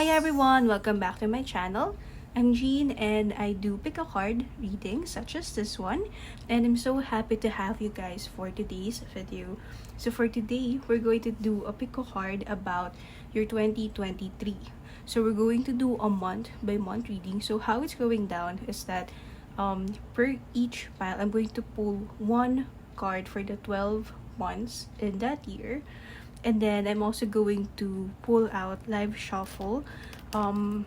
Hi everyone, welcome back to my channel. I'm Jean and I do pick a card readings such as this one, and I'm so happy to have you guys for today's video. So for today, we're going to do a pick a card about your 2023. So we're going to do a month by month reading. So how it's going down is that per each pile, I'm going to pull one card for the 12 months in that year. And then I'm also going to pull out live shuffle, some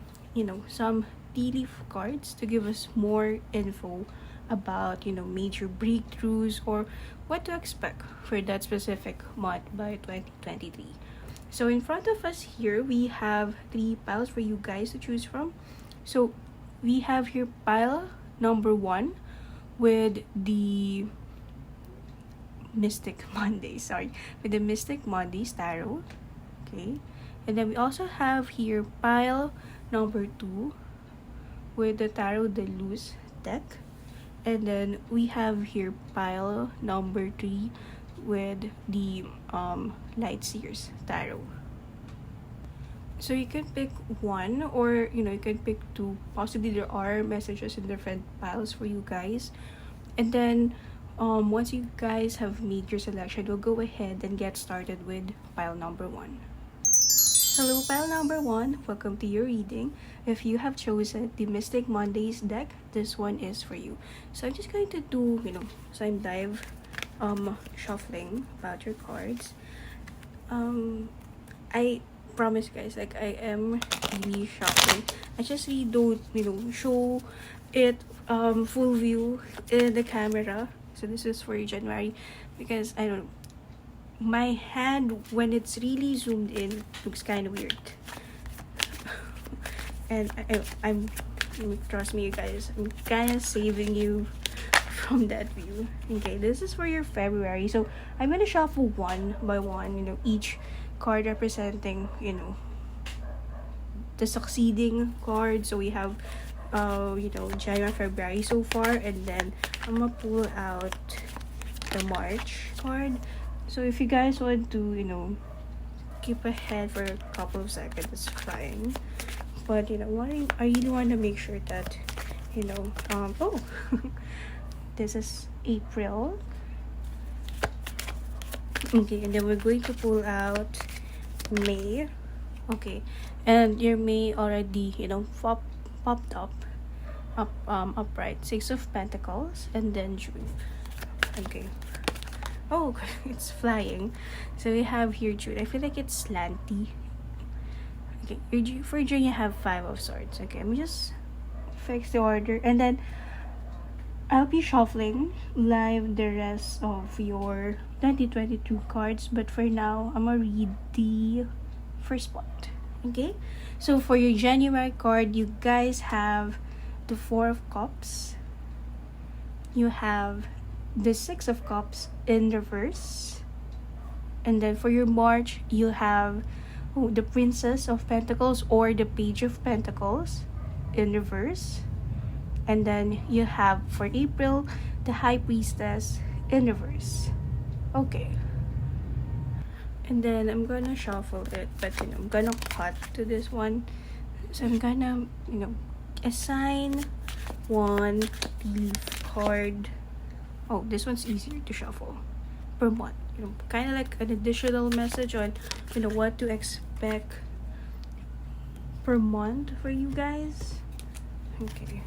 tea leaf cards to give us more info about, major breakthroughs or what to expect for that specific month by 2023. So in front of us here, we have 3 piles for you guys to choose from. So we have here pile number 1 with the Mystic Mondays, with the Mystic Mondays tarot. Okay, and then we also have here pile number 2 with the Tarot de Luz deck, and then we have here pile number 3 with the Light Seers tarot. So you can pick one, or you can pick 2. Possibly there are messages in different piles for you guys, and then once you guys have made your selection, we'll go ahead and get started with pile number 1. Hello, pile number 1. Welcome to your reading. If you have chosen the Mystic Mondays deck, this one is for you. So I'm just going to do, some dive shuffling about your cards. I promise guys, I am really shuffling. I just really don't, show it full view in the camera. So this is for January because I don't know, my hand when it's really zoomed in looks kind of weird. And I'm trust me you guys, I'm kind of saving you from that view. Okay, this is for your February. So I'm gonna shuffle one by one, each card representing, the succeeding card. So we have January, February so far, and then I'm gonna pull out the March card. So if you guys want to keep ahead for a couple of seconds, it's fine, but I really want to make sure that this is April. Okay, and then we're going to pull out May. Okay, and your May already popped up upright, 6 of Pentacles, and then June. Okay, oh it's flying. So we have here June. I feel like it's slanty. Okay, for June you have 5 of Swords. Okay, let me just fix the order, and then I'll be shuffling live the rest of your 2022 cards, but for now I'm gonna read the first part. Okay, so for your January card, you guys have the 4 of Cups. You have the 6 of Cups in reverse. And then for your March, you have the Princess of Pentacles or the Page of Pentacles in reverse. And then you have for April, the High Priestess in reverse. Okay. And then I'm gonna shuffle it, but I'm gonna cut to this one. So I'm gonna, assign one leaf card. Oh, this one's easier to shuffle per month. Kind of like an additional message on, what to expect per month for you guys. Okay.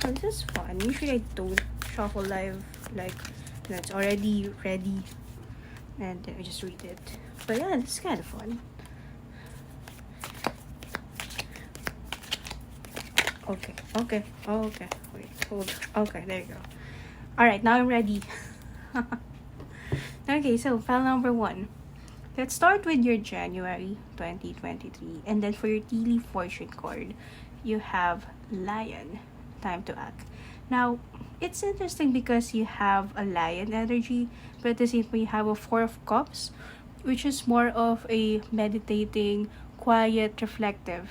Oh, this is fun. Usually I don't shuffle live, like, it's already ready and then I just read it. But yeah, this is kind of fun. Okay. Wait, hold. Okay, there you go. Alright, now I'm ready. Okay, so file number 1. Let's start with your January 2023. And then for your Tea Leaf Fortune card, you have Lion. Time to act. Now, it's interesting because you have a Lion energy, but at the same time you have a 4 of Cups, which is more of a meditating, quiet, reflective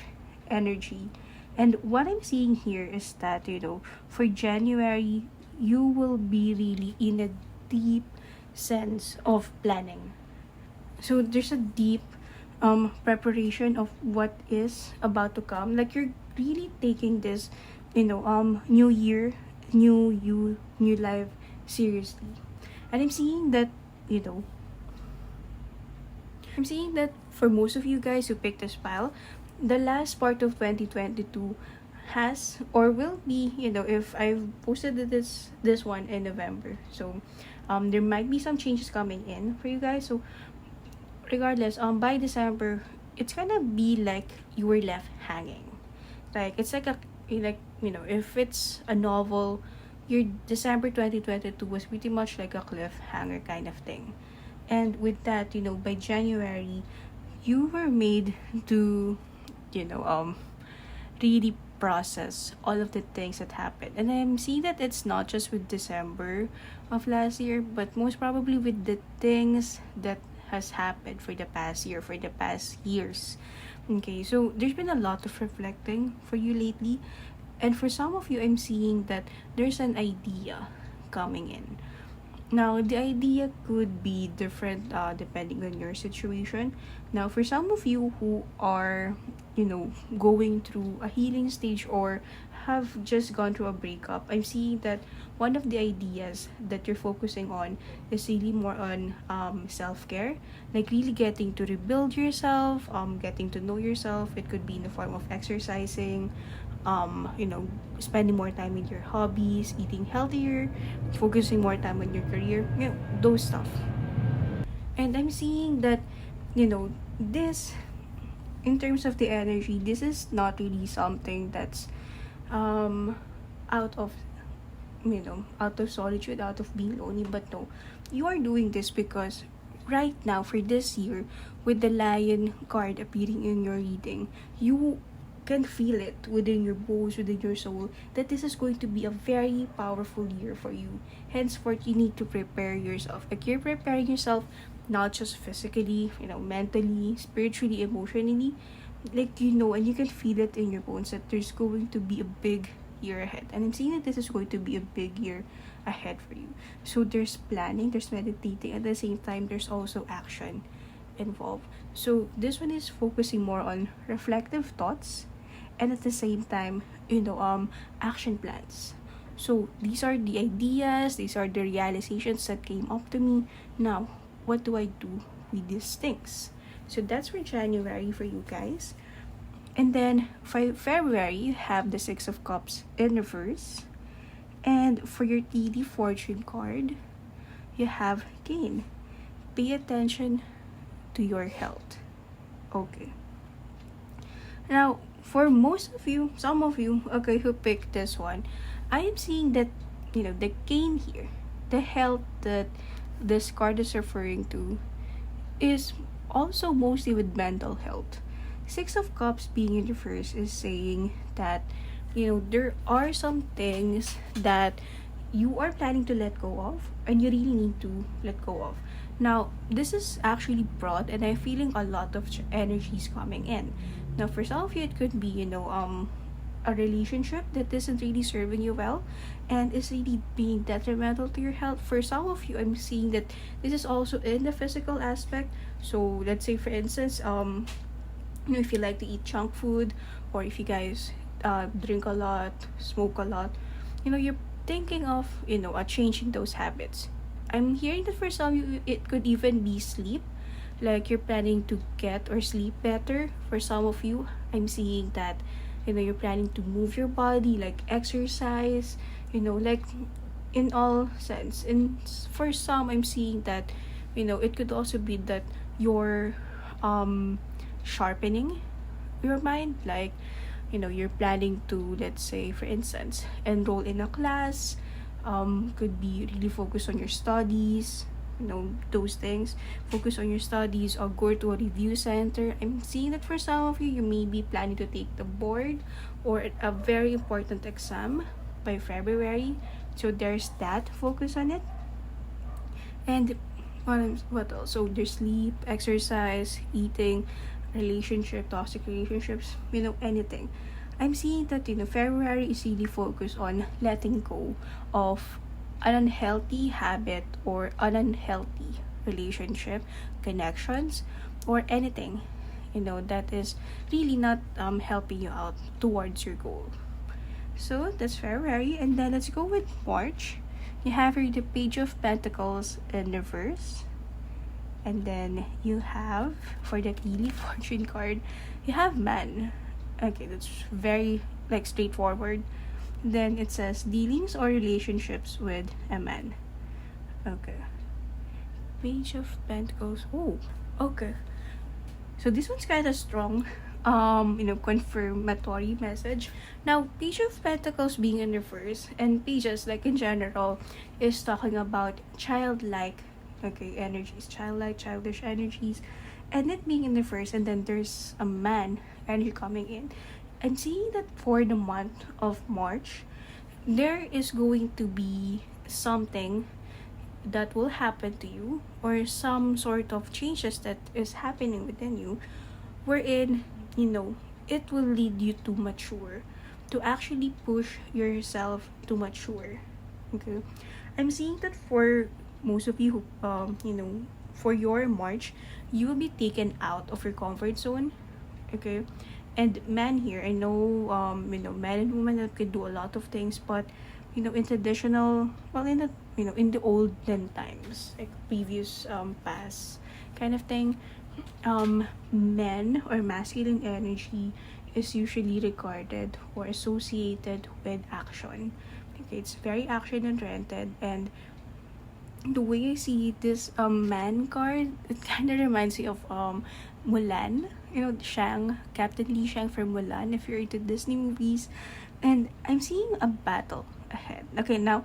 energy. And what I'm seeing here is that, for January, you will be really in a deep sense of planning. So there's a deep preparation of what is about to come. Like you're really taking this, new year, new you, new life seriously. And you know, I'm seeing that for most of you guys who picked this file, the last part of 2022 has or will be, if I've posted this one in November. So there might be some changes coming in for you guys. So regardless, by December, it's gonna be like you were left hanging. Like it's like if it's a novel, your December 2022 was pretty much like a cliffhanger kind of thing. And with that, by January, you were made to, really process all of the things that happened. And I'm seeing that it's not just with December of last year, but most probably with the things that has happened for the past year, for the past years. Okay, so there's been a lot of reflecting for you lately. And for some of you, I'm seeing that there's an idea coming in. Now, the idea could be different depending on your situation. Now, for some of you who are, going through a healing stage or have just gone through a breakup, I'm seeing that one of the ideas that you're focusing on is really more on self-care. Like really getting to rebuild yourself, getting to know yourself. It could be in the form of exercising, spending more time with your hobbies, eating healthier, focusing more time on your career, those stuff. And I'm seeing that, this, in terms of the energy, this is not really something that's out of, out of solitude, out of being lonely, but no, you are doing this because right now, for this year, with the lion card appearing in your reading, you can feel it within your bones, within your soul, that this is going to be a very powerful year for you. Henceforth, you need to prepare yourself. Like you're preparing yourself not just physically, mentally, spiritually, emotionally. Like, and you can feel it in your bones that there's going to be a big year ahead. And I'm seeing that this is going to be a big year ahead for you. So there's planning, there's meditating, at the same time, there's also action involved. So this one is focusing more on reflective thoughts and at the same time, action plans. So these are the ideas, these are the realizations that came up to me. Now, what do I do with these things? So that's for January for you guys. And then for February, you have the Six of Cups in reverse. And for your TD Fortune card, you have Gain. Pay attention to your health. Okay. Now, for most of you, some of you, okay, who picked this one, I am seeing that, the Gain here, the health that this card is referring to, is also mostly with mental health. Six of Cups being in reverse is saying that, there are some things that you are planning to let go of and you really need to let go of. Now, this is actually broad and I'm feeling a lot of energies coming in. Now, for some of you, it could be, a relationship that isn't really serving you well and is really being detrimental to your health. For some of you, I'm seeing that this is also in the physical aspect. So, let's say, for instance, if you like to eat junk food or if you guys drink a lot, smoke a lot, you're thinking of, changing those habits. I'm hearing that for some of you, it could even be sleep. Like you're planning to get or sleep better. For some of you, I'm seeing that, you're planning to move your body, like exercise, like in all sense. And for some, I'm seeing that, it could also be that you're sharpening your mind. Like, you're planning to, let's say, for instance, enroll in a class, could be really focus on your studies, those things, focus on your studies or go to a review center. I'm seeing that for some of you, you may be planning to take the board or a very important exam by February. So there's that, focus on it. And what else? So there's sleep, exercise, eating, relationship, toxic relationships, anything. I'm seeing that, February is really focused on letting go of an unhealthy habit or an unhealthy relationship, connections, or anything that is really not helping you out towards your goal. So that's February, and then let's go with March. You have here the Page of Pentacles in reverse, and then you have, for the Daily Fortune card, you have Man. Okay, that's very like straightforward. Then it says dealings or relationships with a man. Okay. Page of Pentacles. Oh, okay. So this one's kind of strong. Confirmatory message. Now, Page of Pentacles being in reverse, and pages like in general is talking about childlike, energies, childlike, childish energies, and it being in reverse, and then there's a man energy coming in. I'm seeing that for the month of March, there is going to be something that will happen to you, or some sort of changes that is happening within you, wherein it will lead you to mature, to actually push yourself to mature. Okay, I'm seeing that for most of you who for your March, you will be taken out of your comfort zone. Okay, and man here, I know man and woman that could do a lot of things, but in traditional, well, in the olden times, like previous past kind of thing, men or masculine energy is usually regarded or associated with action. Okay, it's very action oriented, and the way I see this man card, it kind of reminds me of Mulan. Shang, Captain Lee Shang from Mulan, if you're into Disney movies. And I'm seeing a battle ahead. Okay, now,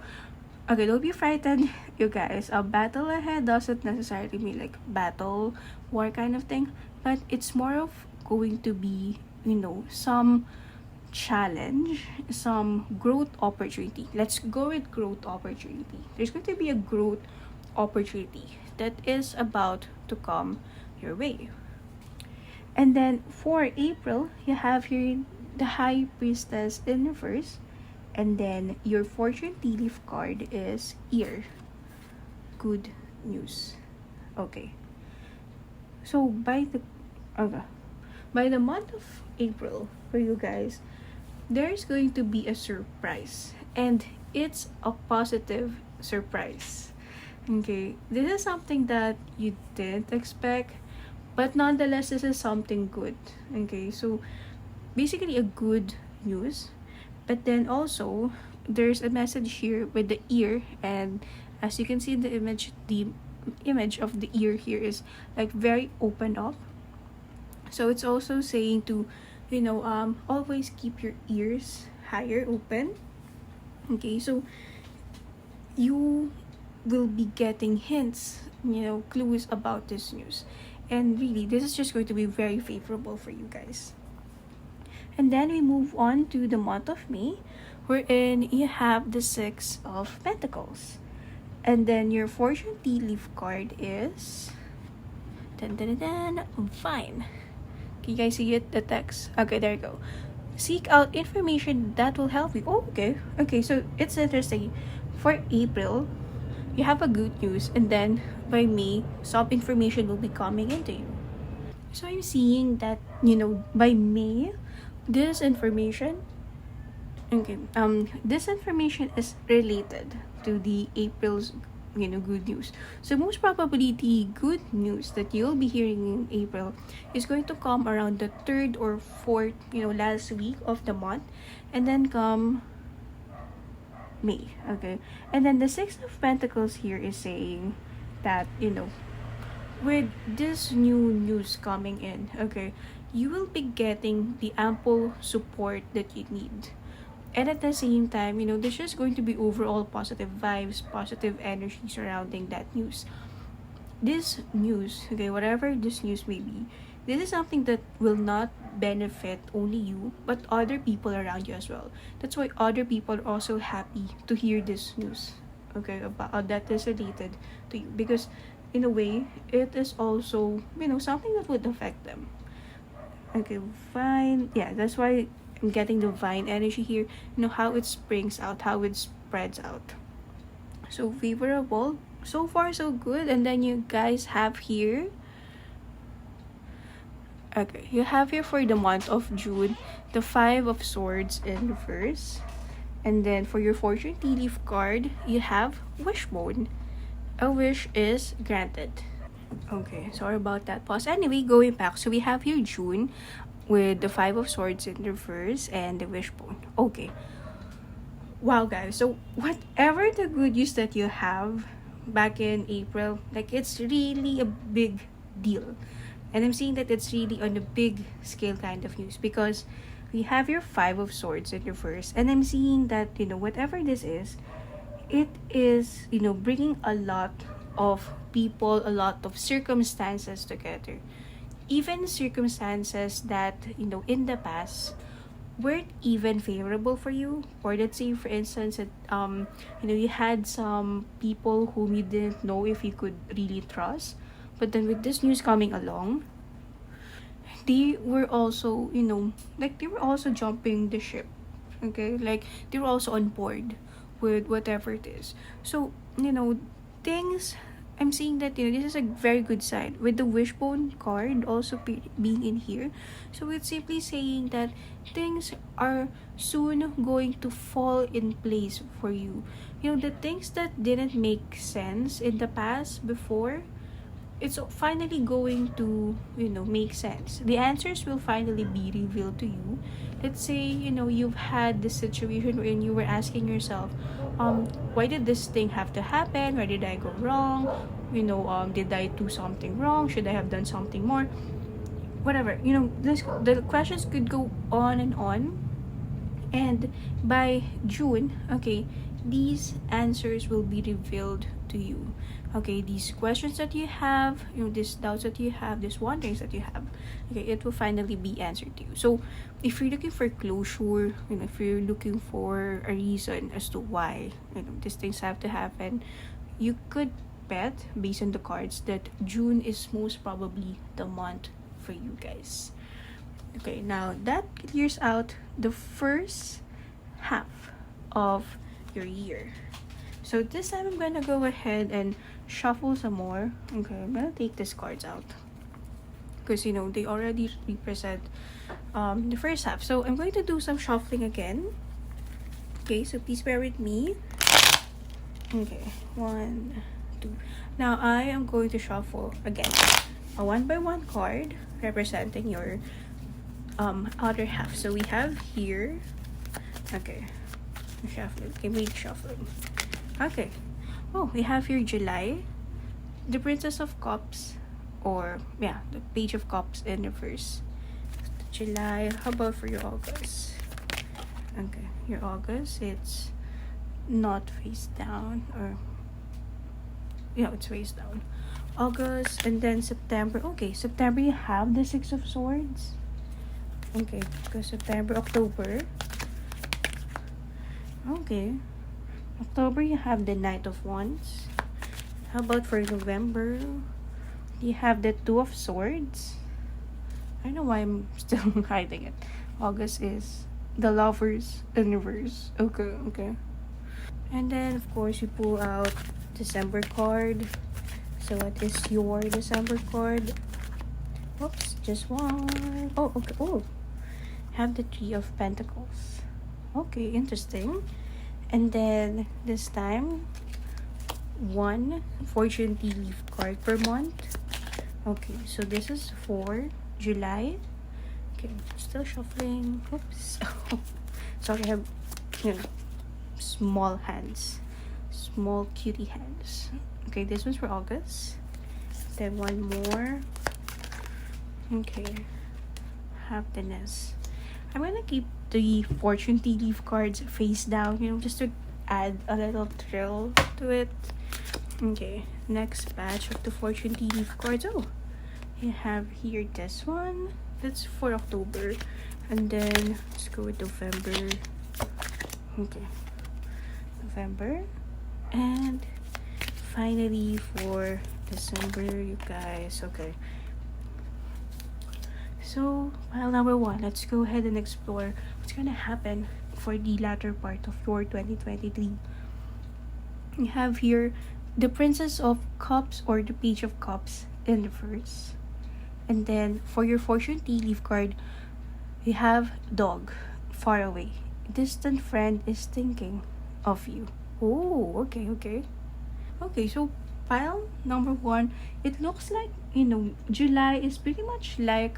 don't be frightened, you guys. A battle ahead doesn't necessarily mean like battle, war kind of thing, but it's more of going to be, some challenge, some growth opportunity. Let's go with growth opportunity. There's going to be a growth opportunity that is about to come your way. And then for April, you have here the High Priestess in reverse, and then your Fortune tea leaf card is Ear. Good news. Okay. So by the month of April for you guys, there's going to be a surprise, and it's a positive surprise. Okay, this is something that you didn't expect, but nonetheless, this is something good. Okay, so basically a good news, but then also there's a message here with the ear, and as you can see in the image of the ear here is like very opened up. So it's also saying to always keep your ears higher open. Okay, so you will be getting hints, clues about this news, and really this is just going to be very favorable for you guys. And then we move on to the month of May, wherein you have the Six of Pentacles, and then your Fortune tea leaf card is fine. Can you guys see it? The text. Okay, there you go. Seek out information that will help you. Oh, okay. Okay, so it's interesting. For April, you have a good news, and then by May, some information will be coming into you. So I'm seeing that, by May, this information is related to the April's good news. So most probably the good news that you'll be hearing in April is going to come around the 3rd or 4th, last week of the month, and then come May. Okay, and then the Six of Pentacles here is saying that with this new news coming in, okay, you will be getting the ample support that you need. And at the same time, there's just going to be overall positive vibes, positive energy surrounding that news. This news, okay, whatever this news may be, this is something that will not benefit only you, but other people around you as well. That's why other people are also happy to hear this news, okay, about that is related to you. Because in a way, it is also, something that would affect them. Okay, fine. Yeah, that's why I'm getting the vine energy here. How it springs out, how it spreads out. So favorable. So far, so good. And then you guys have here Okay, you have here for the month of June the Five of Swords in reverse. And then for your fortune tea leaf card, you have Wishbone. A wish is granted. Okay, sorry about that pause. Anyway, going back, so we have here June with the Five of Swords in reverse and the Wishbone. Okay. Wow, guys. So whatever the good news that you have back in April, like it's really a big deal. And I'm seeing that it's really on a big scale kind of news because we have your Five of Swords in reverse. And I'm seeing that, whatever this is, it is, bringing a lot of people, a lot of circumstances together. Even circumstances that, in the past weren't even favorable for you. Or let's say, for instance, that, you had some people whom you didn't know if you could really trust. But then with this news coming along, they were also, they were also jumping the ship. Okay? Like, they were also on board with whatever it is. So, things, I'm seeing that, this is a very good sign. With the Wishbone card also being in here. So, it's simply saying that things are soon going to fall in place for you. The things that didn't make sense in the past before, it's finally going to, make sense. The answers will finally be revealed to you. Let's say, you've had this situation wherein you were asking yourself, why did this thing have to happen? Where did I go wrong? Did I do something wrong? Should I have done something more? Whatever. The questions could go on and on. And by June, okay, these answers will be revealed to you. Okay, these questions that you have, these doubts that you have, these wonderings that you have, okay, it will finally be answered to you. So if you're looking for closure, if you're looking for a reason as to why, these things have to happen, you could bet based on the cards that June is most probably the month for you guys. Okay, now that clears out the first half of your year. So this time I'm gonna go ahead and shuffle some more. Okay, I'm gonna take these cards out because they already represent the first half. So I'm going to do some shuffling again. Okay, so please bear with me. Okay, 1, 2. Now I am going to shuffle again a 1 by 1 card representing your other half. So we have here, okay, shuffling. Okay, wait, shuffling. Okay. Oh, we have here July, the Princess of Cups, or yeah, the Page of Cups in reverse. July. How about for your August? Okay, your August, it's not face down, or it's face down. August, and then September. Okay, September you have the Six of Swords. Okay, because September, October. Okay. October, you have the Knight of Wands. How about for November? You have the Two of Swords. I don't know why I'm still hiding it. August is the Lovers in reverse. Okay. And then, of course, you pull out December card. So, what is your December card? Oops, just one. Oh, okay. Oh, have the Three of Pentacles. Okay, interesting. And then this time, 1 fortune tea leaf card per month. Okay, so this is for July. Okay, still shuffling. Oops. Sorry, I have small hands, small cutie hands. Okay, this was for August. Then one more. Okay, happiness. I'm gonna keep the fortune tea leaf cards face down, just to add a little thrill to it. Okay, next batch of the fortune tea leaf cards. Oh, you have here this one. That's for October. And then let's go with November. Okay, November. And finally for December, you guys. Okay. So, pile number 1, let's go ahead and explore what's gonna happen for the latter part of your 2023. You have here the Princess of Cups or the Page of Cups in reverse. And then for your fortune tea leaf card, you have dog, far away. Distant friend is thinking of you. Oh, okay, okay. Okay, so pile number one, it looks like, July is pretty much like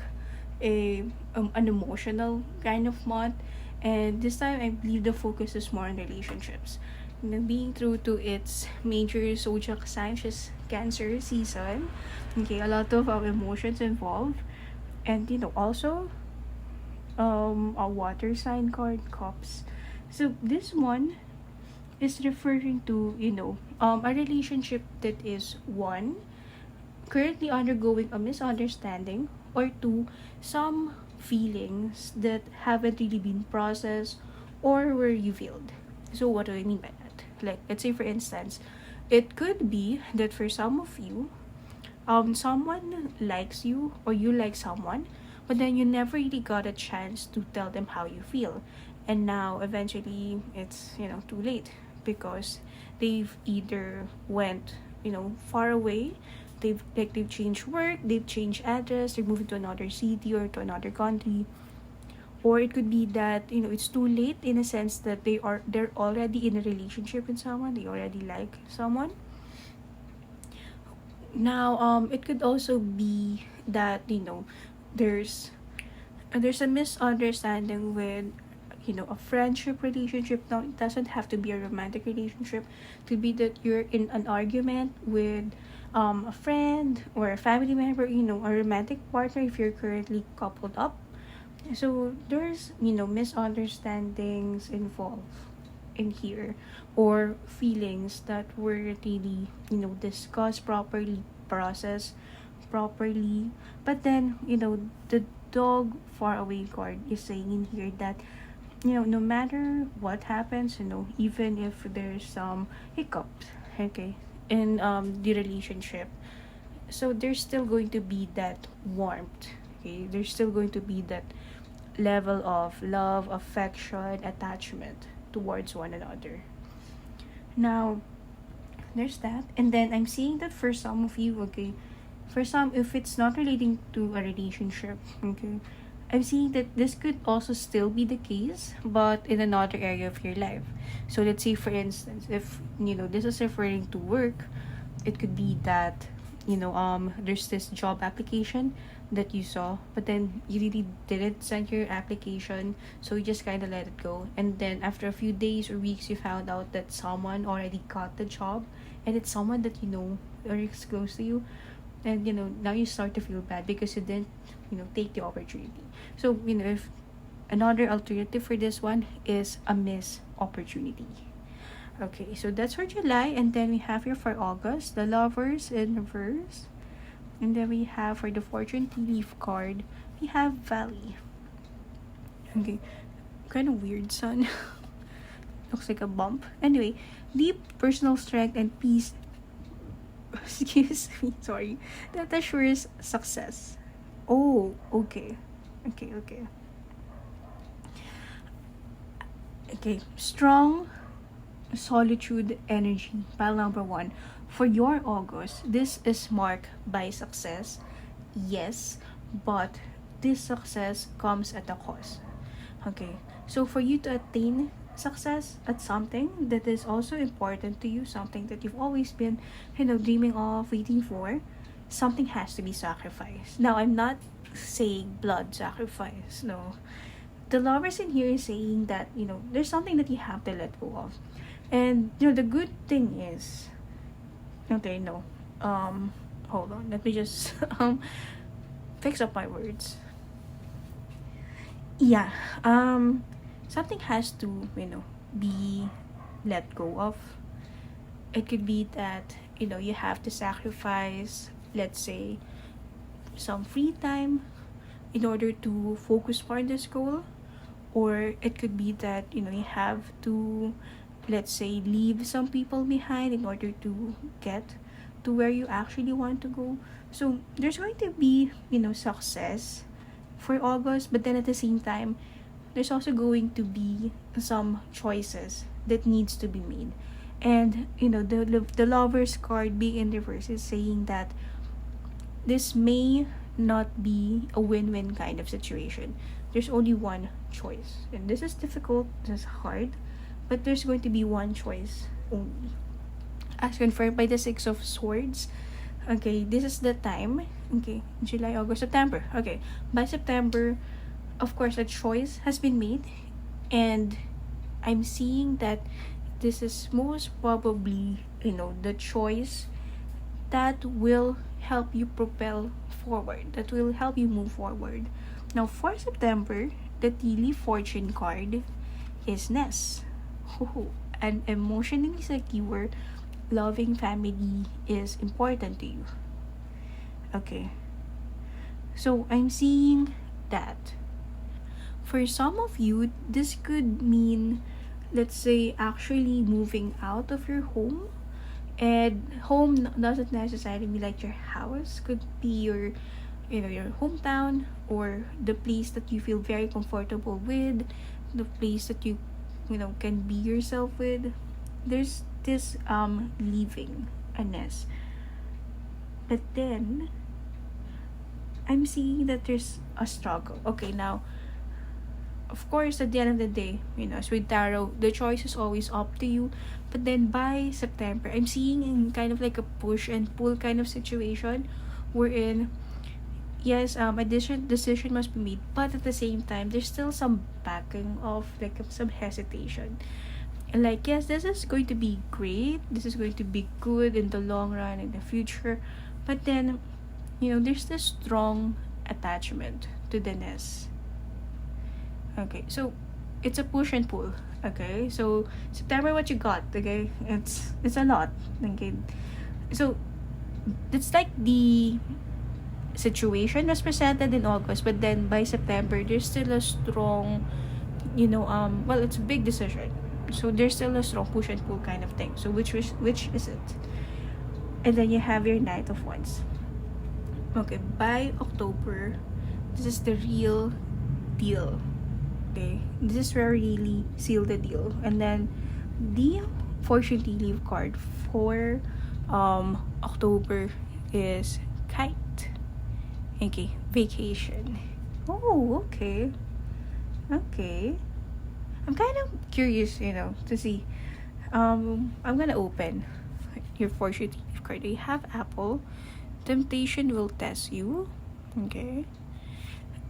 an emotional kind of month. And this time, I believe the focus is more on relationships. Being true to its major zodiac sign, which is Cancer season. Okay, a lot of emotions involved. And, also a water sign card, cups. So this one is referring to, a relationship that is one, currently undergoing a misunderstanding, or two, some feelings that haven't really been processed or were revealed. So what do I mean by that? Like, let's say for instance, it could be that for some of you, someone likes you or you like someone, but then you never really got a chance to tell them how you feel. And now eventually it's, too late, because they've either went, far away, they've changed work, they've changed address, they're moving to another city or to another country. Or it could be that, it's too late, in a sense that they're already in a relationship with someone, they already like someone. Now it could also be that, there's a misunderstanding with, a friendship relationship. Now it doesn't have to be a romantic relationship. It could be that you're in an argument with a friend or a family member, a romantic partner if you're currently coupled up. So there's, misunderstandings involved in here, or feelings that were really, discussed properly, processed properly. But then, the dog far away card is saying in here that, no matter what happens, even if there's some hiccups, okay, in the relationship, so there's still going to be that warmth, okay, there's still going to be that level of love, affection, attachment towards one another. Now, there's that. And then I'm seeing that for some of you, okay, for some, if it's not relating to a relationship, okay, I'm seeing that this could also still be the case, but in another area of your life. So let's say, for instance, if, this is referring to work, it could be that, there's this job application that you saw, but then you really didn't send your application, so you just kind of let it go. And then after a few days or weeks, you found out that someone already got the job, and it's someone that or is close to you. And now you start to feel bad because you didn't take the opportunity. So if another alternative for this one is a missed opportunity. Okay, so that's for July. And then we have here for August, the Lovers in reverse. And then we have for the Fortune tea leaf card, we have Valley. Okay, kind of weird, son. Looks like a bump. Anyway, deep personal strength and peace. Excuse me, sorry. That assures success. Oh, okay. Okay. Okay, strong solitude energy, pile number one. For your August, this is marked by success, yes, but this success comes at a cost. Okay, so for you to attain success at something that is also important to you, something that you've always been, dreaming of, waiting for, something has to be sacrificed. Now, I'm not saying blood sacrifice, no. The Lovers in here is saying that, there's something that you have to let go of. And, the good thing is, okay, no. Hold on. Let me just fix up my words. Yeah. Something has to, be let go of. It could be that, you have to sacrifice, let's say, some free time in order to focus more on this goal. Or it could be that, you have to, let's say, leave some people behind in order to get to where you actually want to go. So there's going to be, success for August, but then at the same time, there's also going to be some choices that needs to be made. And, the Lovers card being in reverse is saying that this may not be a win-win kind of situation. There's only one choice. And this is difficult, this is hard, but there's going to be one choice only. As confirmed by the Six of Swords, okay, this is the time. Okay, July, August, September. Okay, by September, of course, a choice has been made, and I'm seeing that this is most probably, the choice that will help you propel forward, that will help you move forward. Now, for September, the Tea Leaf Fortune card is Ness. An emotionally secure, loving family is important to you. Okay. So, I'm seeing that. For some of you, this could mean, let's say, actually moving out of your home. And home doesn't necessarily be like your house. Could be your hometown, or the place that you feel very comfortable with, the place that you can be yourself with. There's this leaving a nest. But then I'm seeing that there's a struggle. Okay, now of course, at the end of the day, as with tarot, the choice is always up to you. But then by September, I'm seeing in kind of like a push and pull kind of situation, wherein, yes, a decision must be made, but at the same time, there's still some backing of like some hesitation. And like, yes, this is going to be great. This is going to be good in the long run, in the future. But then, there's this strong attachment to the nest. Okay, so it's a push and pull. Okay, so September, what you got? Okay, it's a lot. Okay, so it's like the situation was presented in August, but then by September, there's still a strong, well, it's a big decision. So there's still a strong push and pull kind of thing. So which is it? And then you have your Knight of Wands. Okay, by October, this is the real deal. Okay, this is where we really seal the deal. And then the Fortune Tea Leaf card for October is Kite. Okay, vacation. Oh, okay. I'm kind of curious, to see. I'm gonna open your Fortune Tea Leaf card. You have Apple. Temptation will test you. Okay.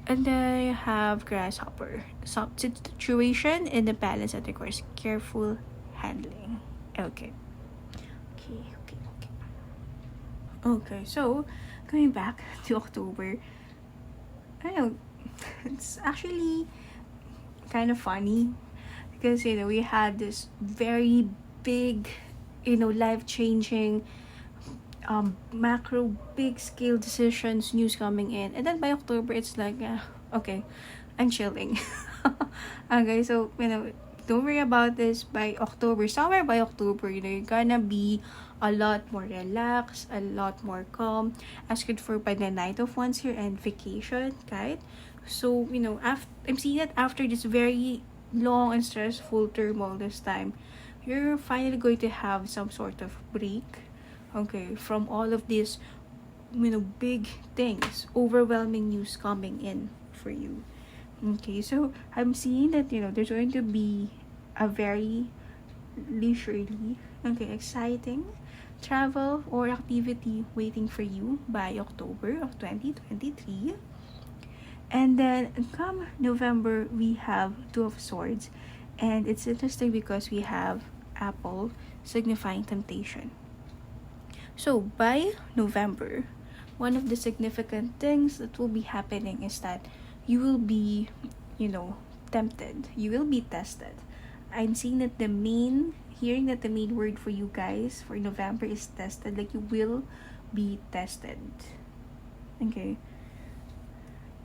And then you have Grasshopper. Some situation in the balance that requires careful handling. Okay, so going back to October, I know it's actually kind of funny because we had this very big, life-changing macro big scale decisions news coming in, and then by October it's like okay, I'm chilling. Okay, so don't worry about this. By October, somewhere by October, you're gonna be a lot more relaxed, a lot more calm, as good for by the Knight of Wands here and vacation, right? So I'm seeing that after this very long and stressful turmoil this time, you're finally going to have some sort of break, okay, from all of these big things, overwhelming news coming in for you. Okay, so I'm seeing that there's going to be a very leisurely, exciting travel or activity waiting for you by October of 2023. And then come November, we have Two of Swords, and it's interesting because we have Apple signifying temptation. So by November, one of the significant things that will be happening is that you will be, tempted. You will be tested. I'm seeing that the main word for you guys for November is tested. Like, you will be tested. Okay.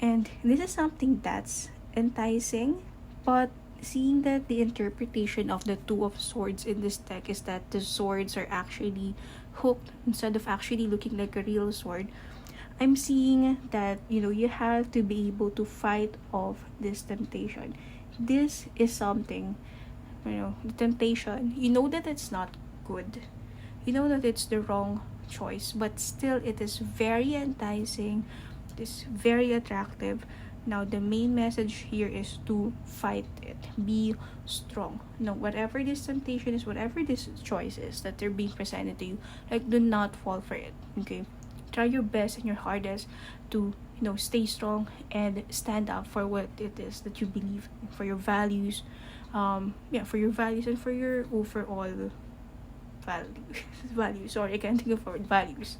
And this is something that's enticing, but seeing that the interpretation of the Two of Swords in this deck is that the swords are actually hooked instead of actually looking like a real sword. I'm seeing that you have to be able to fight off this temptation. This is something, the temptation, that it's not good, that it's the wrong choice, but still it is very enticing. is very attractive. Now, the main message here is to fight it. Be strong. No, whatever this temptation is, whatever this choice is that they're being presented to you, like, do not fall for it. Okay? Try your best and your hardest to, stay strong and stand up for what it is that you believe in, for your values. For your values and for your overall values. Sorry, I can't think of word. Values.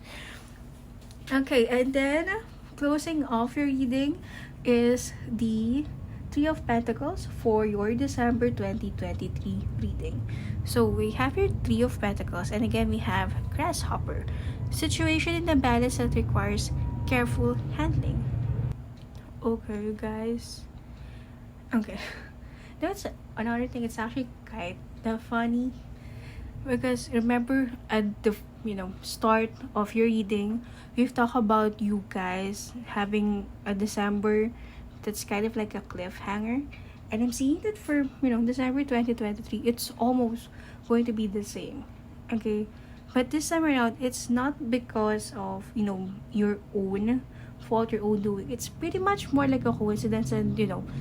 Okay, and then closing off your reading is the Three of Pentacles for your December 2023 reading. So we have your Three of Pentacles, and again we have Grasshopper. Situation in the balance that requires careful handling. Okay, you guys. Okay. That's another thing. It's actually kind of funny because remember at the start of your reading, we've talked about you guys having a December that's kind of like a cliffhanger, and I'm seeing that for December 2023 it's almost going to be the same. Okay, but this time around it's not because of your own fault, your own doing. It's pretty much more like a coincidence and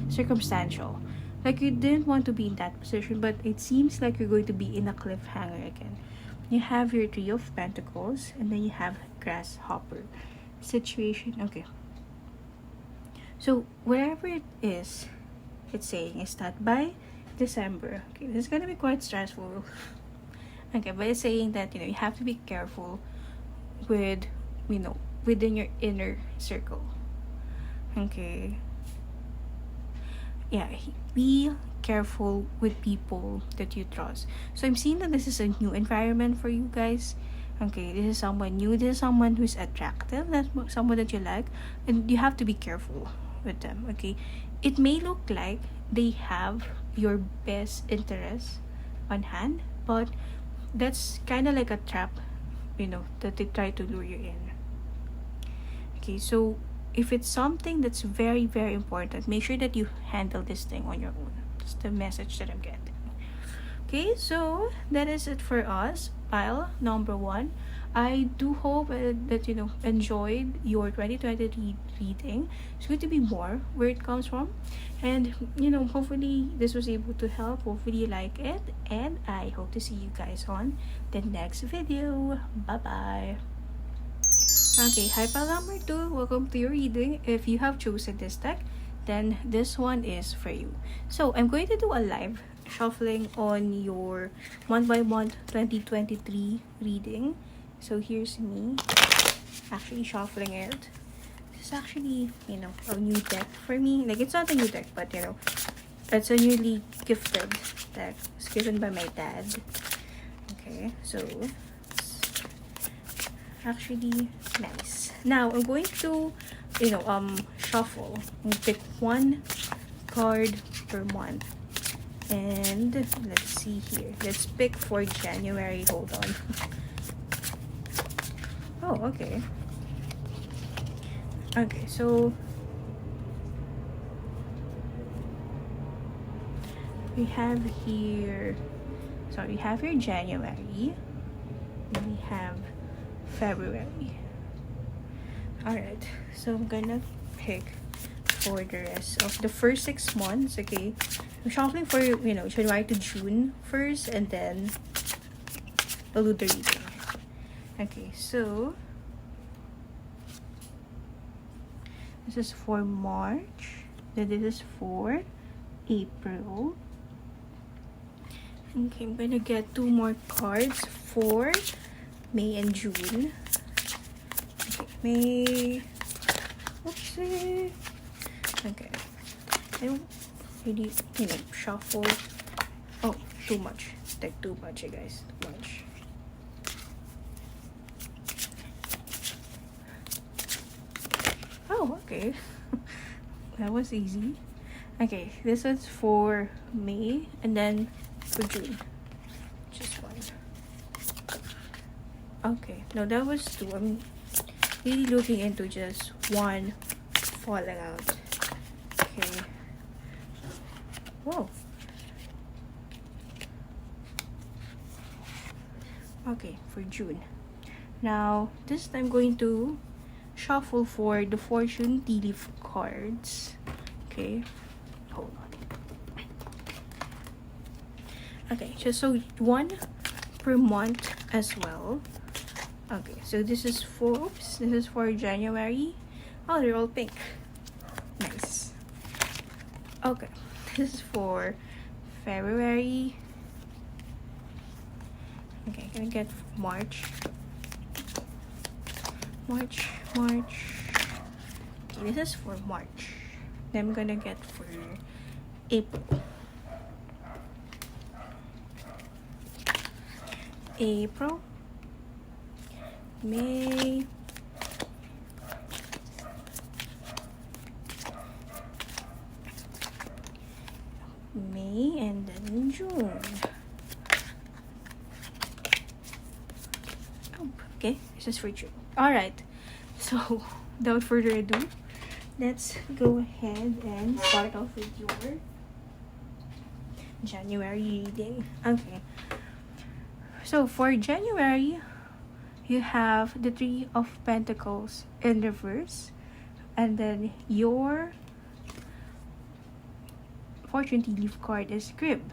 circumstantial. Like, you didn't want to be in that position, but it seems like you're going to be in a cliffhanger again. You have your Three of Pentacles, and then you have Grasshopper. Situation. Okay. So, whatever it is, it's saying is that by December, okay, this is going to be quite stressful. Okay, but it's saying that, you have to be careful with, within your inner circle. Okay. Yeah, be careful with people that you trust. So I'm seeing that this is a new environment for you guys. Okay, this is someone new. This is someone who's attractive. That's someone that you like, and you have to be careful with them. Okay, it may look like they have your best interest on hand, but that's kind of like a trap, that they try to lure you in. Okay, so if it's something that's very, very important, make sure that you handle this thing on your own. That's the message that I'm getting. Okay, so that is it for us. Pile number 1. I do hope that enjoyed your 2023 reading. It's going to be more where it comes from, and hopefully this was able to help. Hopefully you like it, and I hope to see you guys on the next video. Bye bye. Okay, hi pal number 2, welcome to your reading. If you have chosen this deck, then this one is for you. So I'm going to do a live shuffling on your 1x1 2023 reading. So here's me actually shuffling it. This is actually, a new deck for me. Like, it's not a new deck, but it's a newly gifted deck. It's given by my dad. Okay, so actually nice. Now I'm going to shuffle and pick one card per month, and let's see here. Let's pick for January. Hold on. Oh, okay, so we have here January, and we have February. Alright, so I'm gonna pick for the rest of the first 6 months. Okay, I'm shuffling for January to June first, and then I'll do the reading. Okay, so this is for March, then this is for April. Okay, I'm gonna get 2 more cards for May and June. Okay, May. Oopsie. Okay. I don't really, shuffle. Oh, too much. It's like too much, you guys. Too much. Oh, okay. That was easy. Okay, this is for May, and then for June. Just one. Okay, no, that was 2. I'm really looking into just one falling out. Okay. Whoa. Okay, for June. Now, this I'm going to shuffle for the fortune tea leaf cards. Okay, hold on. Okay, just so one per month as well. Okay, so this is for January. Oh, they're all pink. Nice. Okay, this is for February. Okay, gonna get March. Okay, this is for March. Then I'm gonna get for April. May, and then June. Oh, okay, this is for June. Alright, so without further ado, let's go ahead and start off with your January reading. Okay, so for January, you have the Three of Pentacles in reverse, and then your fortune tea leaf card is crib,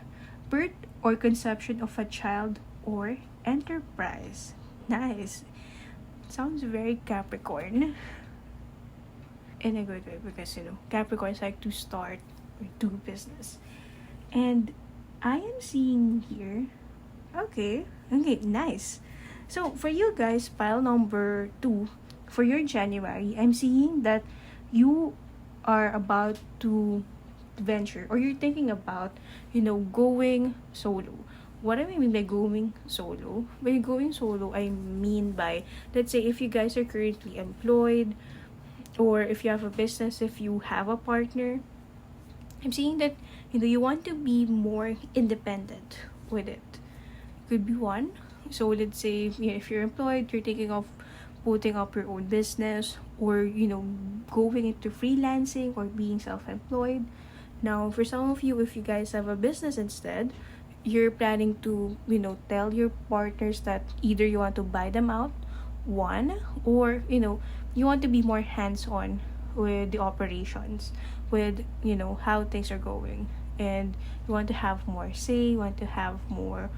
birth or conception of a child or enterprise. Nice. Sounds very Capricorn in a good way, because Capricorns like to start or do business. And I am seeing here, okay, nice. So for you guys, pile number 2, for your January, I'm seeing that you are about to venture, or you're thinking about going solo. What do I mean by going solo? By going solo, I mean by, let's say, if you guys are currently employed, or if you have a business, if you have a partner, I'm seeing that you want to be more independent with it. Could be one. So let's say if you're employed, you're thinking of putting up your own business, or going into freelancing or being self-employed. Now, for some of you, if you guys have a business instead, you're planning to tell your partners that either you want to buy them out, one, or you want to be more hands-on with the operations, with how things are going, and you want to have more say, you want to have more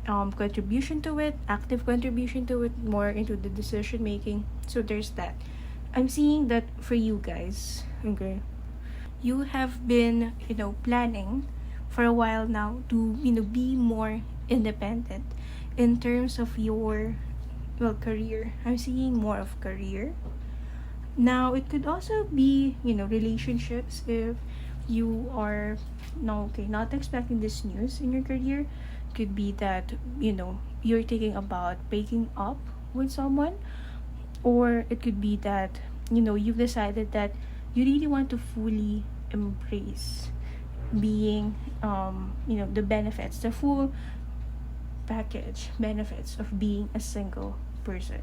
contribution to it, active contribution to it, more into the decision making. So there's that. I'm seeing that for you guys. Okay, you have been planning for a while now to be more independent in terms of your career. I'm seeing more of career. Now it could also be relationships. If you are not expecting this news in your career, could be that you're thinking about breaking up with someone, or it could be that you've decided that you really want to fully embrace being the benefits, the full package benefits of being a single person.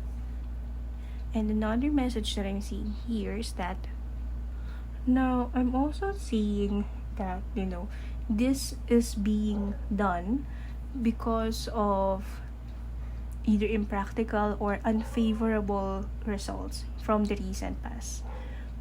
And another message that I'm seeing here is that now I'm also seeing that this is being done because of either impractical or unfavorable results from the recent past.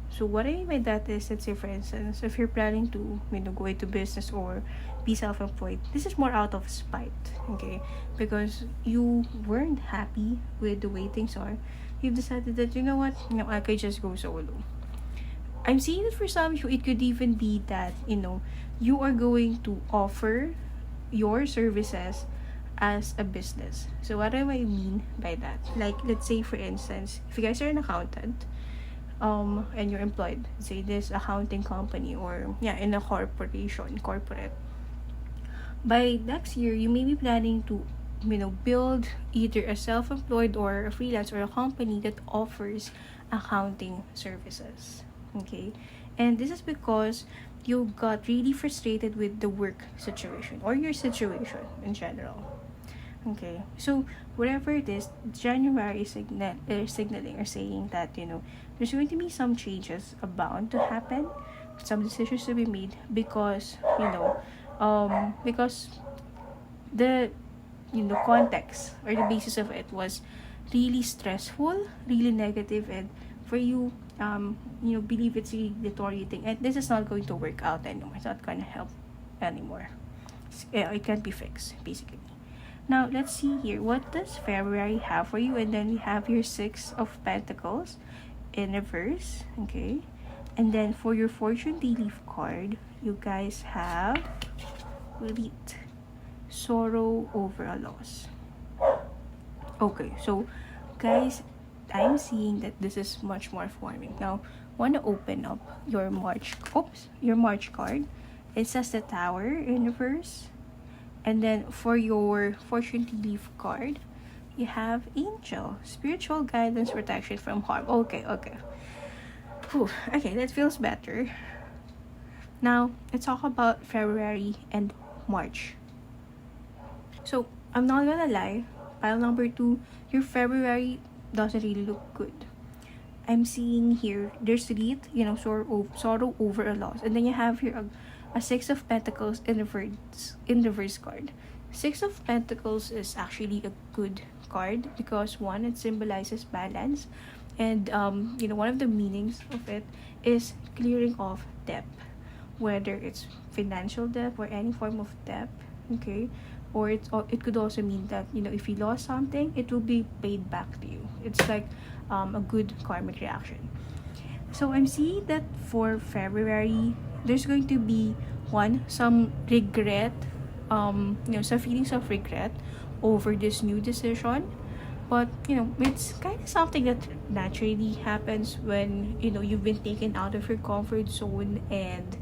So what I mean by that is, let's say for instance, if you're planning to go into business or be self-employed, this is more out of spite, okay? Because you weren't happy with the way things are. You've decided that I could just go solo. I'm seeing that for some of you, it could even be that you are going to offer your services as a business. So what do I mean by that? Like, let's say for instance, if you guys are an accountant, and you're employed, say this accounting company, or in a corporate, by next year you may be planning to build either a self-employed or a freelance or a company that offers accounting services. Okay, and this is because you got really frustrated with the work situation or your situation in general. Okay, so whatever it is, January is signaling or saying that there's going to be some changes about to happen, some decisions to be made, because because the context or the basis of it was really stressful, really negative, and for you, believe it's a deteriorate thing, and this is not going to work out anymore. It's not going to help anymore. It can't be fixed, basically. Now, let's see here. What does February have for you? And then we have your Six of Pentacles in reverse. Okay. And then for your Fortune Tea Leaf card, you guys have Collete. Sorrow over a loss. Okay, so guys, I'm seeing that this is much more forming. Now, want to open up your March card. It says the Tower in reverse. And then for your Fortune Tea Leaf card, you have Angel. Spiritual guidance, protection from harm. Okay. Whew. Okay, that feels better. Now, let's talk about February and March. So, I'm not gonna lie. Pile number 2, your February doesn't really look good. I'm seeing here, there's Reed, sorrow over a loss. And then you have here a Six of Pentacles in reverse card. Six of Pentacles is actually a good card because one, it symbolizes balance, and one of the meanings of it is clearing off debt, whether it's financial debt or any form of debt. Okay, or it could also mean that if you lost something, it will be paid back to you. It's like a good karmic reaction. So I'm seeing that for February, there's going to be some regret, some feelings of regret over this new decision. But it's kind of something that naturally happens when you've been taken out of your comfort zone, and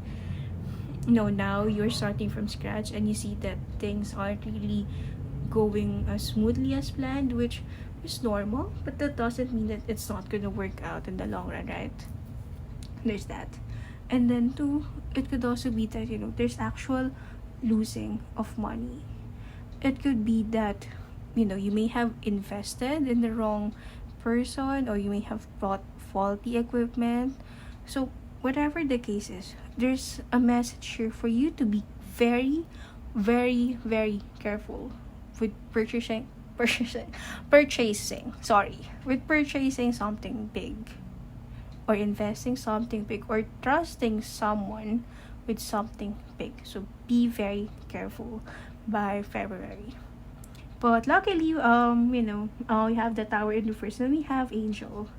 now you're starting from scratch, and you see that things aren't really going as smoothly as planned, which is normal, but that doesn't mean that it's not gonna work out in the long run, right? There's that. And then 2, it could also be that there's actual losing of money. It could be that you may have invested in the wrong person, or you may have bought faulty equipment. So whatever the case is, there's a message here for you to be very, very, very careful with purchasing something big, or investing something big, or trusting someone with something big. So be very careful by February. But luckily, we have the Tower in reverse, and we have Angel.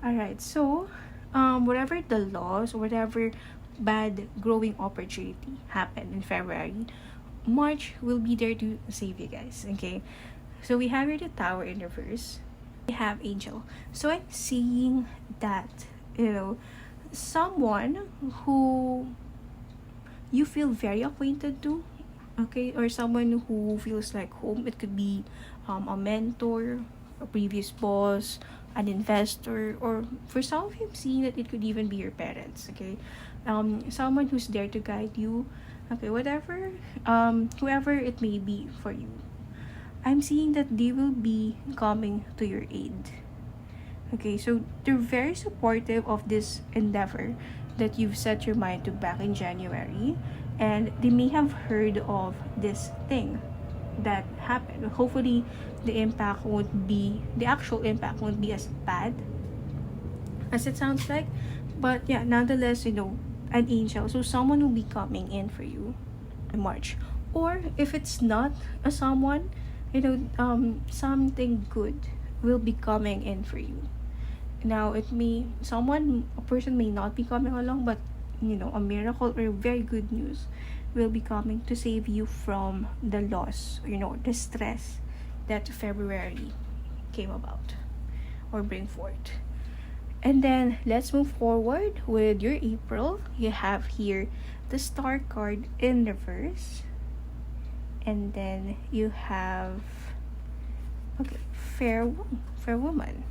Alright, so whatever the loss, or whatever bad growing opportunity happened in February, March will be there to save you guys. Okay, so we have here the Tower in reverse, we have Angel. So I'm seeing that someone who you feel very acquainted to, okay, or someone who feels like home. It could be a mentor, a previous boss, an investor, or for some of you, I'm seeing that it could even be your parents. Okay, someone who's there to guide you. Okay, whatever, whoever it may be for you, I'm seeing that they will be coming to your aid. Okay, so they're very supportive of this endeavor that you've set your mind to back in January, and they may have heard of this thing that happened. Hopefully, the actual impact won't be as bad as it sounds like. But yeah, nonetheless, an angel. So someone will be coming in for you in March. Or if it's not a someone, something good will be coming in for you. Now, a person may not be coming along, but a miracle or very good news will be coming to save you from the loss, the stress that February came about or bring forth. And then let's move forward with your April. You have here the Star card in reverse, and then you have fair woman,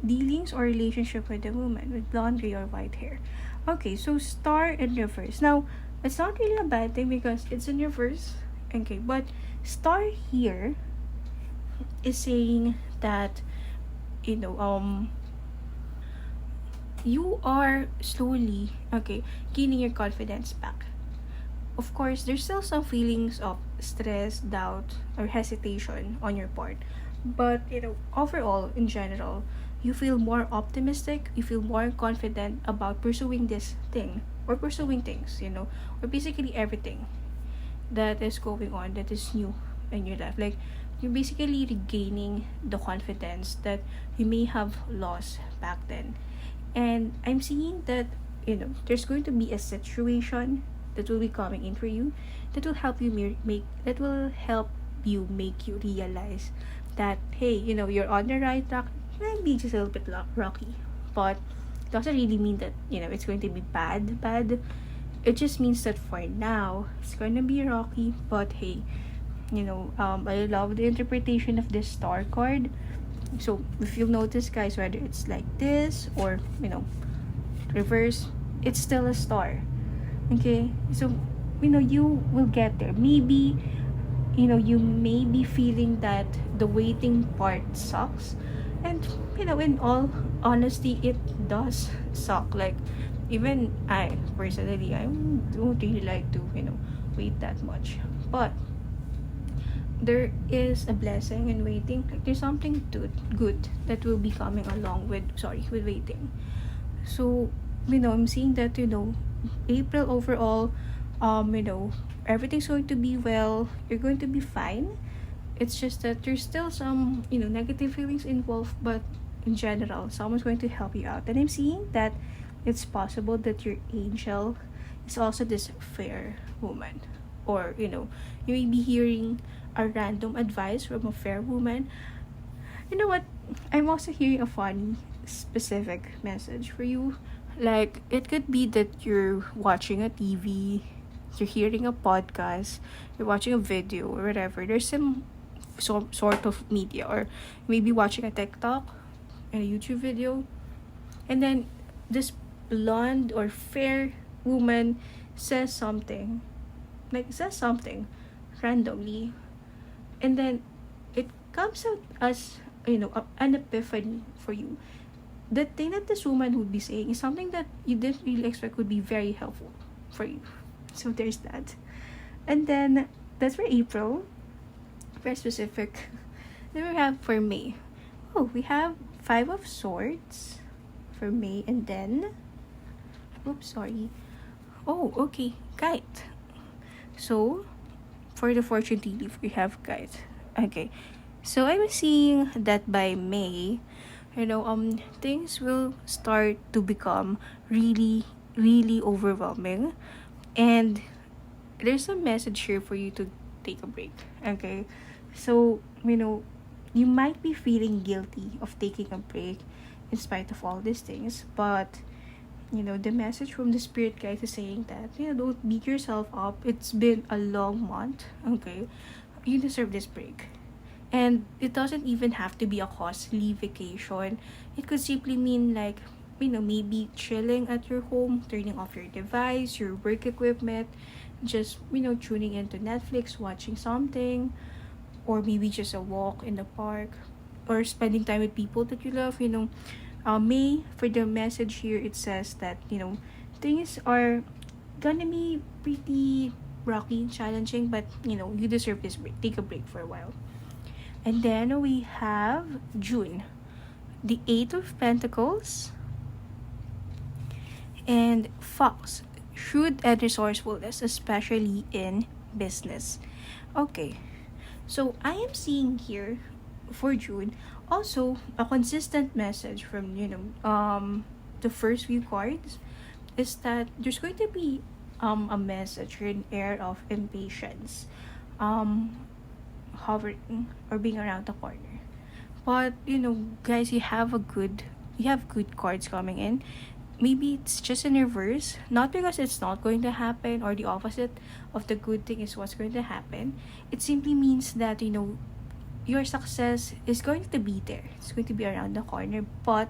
dealings or relationship with a woman with blonde, gray, or white hair. Okay, so Star in reverse. Now, it's not really a bad thing because it's in reverse. Okay, but Star here is saying that you are slowly gaining your confidence back. Of course, there's still some feelings of stress, doubt, or hesitation on your part, but overall, in general, you feel more optimistic, you feel more confident about pursuing this thing or pursuing things, or basically everything that is going on that is new in your life. Like, you're basically regaining the confidence that you may have lost back then. And I'm seeing that, there's going to be a situation that will be coming in for you that will help you make you realize that, hey, you're on the right track. It might be just a little bit rocky, but it doesn't really mean that it's going to be bad. It just means that for now it's going to be rocky, but hey, I love the interpretation of this star card. So if you'll notice, guys, whether it's like this or reverse, it's still a star. Okay, so you will get there. Maybe you may be feeling that the waiting part sucks, and in all honesty, it does suck. Like, even I personally, I don't really like to wait that much, but there is a blessing in waiting. Like, there's something good that will be coming along with waiting. So I'm seeing that April overall, everything's going to be well. You're going to be fine. It's just that there's still some negative feelings involved, but in general, someone's going to help you out. And I'm seeing that it's possible that your angel is also this fair woman, or you may be hearing a random advice from a fair woman. You know what? I'm also hearing a funny specific message for you. Like, it could be that you're watching a TV, you're hearing a podcast, you're watching a video or whatever. There's some sort of media, or maybe watching a TikTok and a YouTube video, and then this blonde or fair woman says something randomly, and then it comes out as an epiphany for you. The thing that this woman would be saying is something that you didn't really expect would be very helpful for you. So there's that. And then that's for April. Very specific. Then we have for May. Oh, we have 5 of Swords for May, and then okay, Kite. So for the fortune tea leaf, we have Kite. Okay. So I'm seeing that by May, things will start to become really, really overwhelming, and there's a message here for you to take a break. Okay, so you might be feeling guilty of taking a break in spite of all these things, but the message from the spirit guide is saying that don't beat yourself up. It's been a long month. Okay, you deserve this break. And it doesn't even have to be a costly vacation. It could simply mean, like, maybe chilling at your home, turning off your device, your work equipment, just, tuning into Netflix, watching something, or maybe just a walk in the park, or spending time with people that you love. May, for the message here, it says that, things are gonna be pretty rocky, challenging, but, you deserve this break. Take a break for a while. And then we have June, the 8 of Pentacles, and Fox, shrewd and resourcefulness, especially in business. Okay, so I am seeing here for June also a consistent message from the first few cards is that there's going to be a message or an air of impatience hovering or being around the corner. But guys, you have good cards coming in. Maybe it's just in reverse, not because it's not going to happen or the opposite of the good thing is what's going to happen. It simply means that your success is going to be there. It's going to be around the corner, but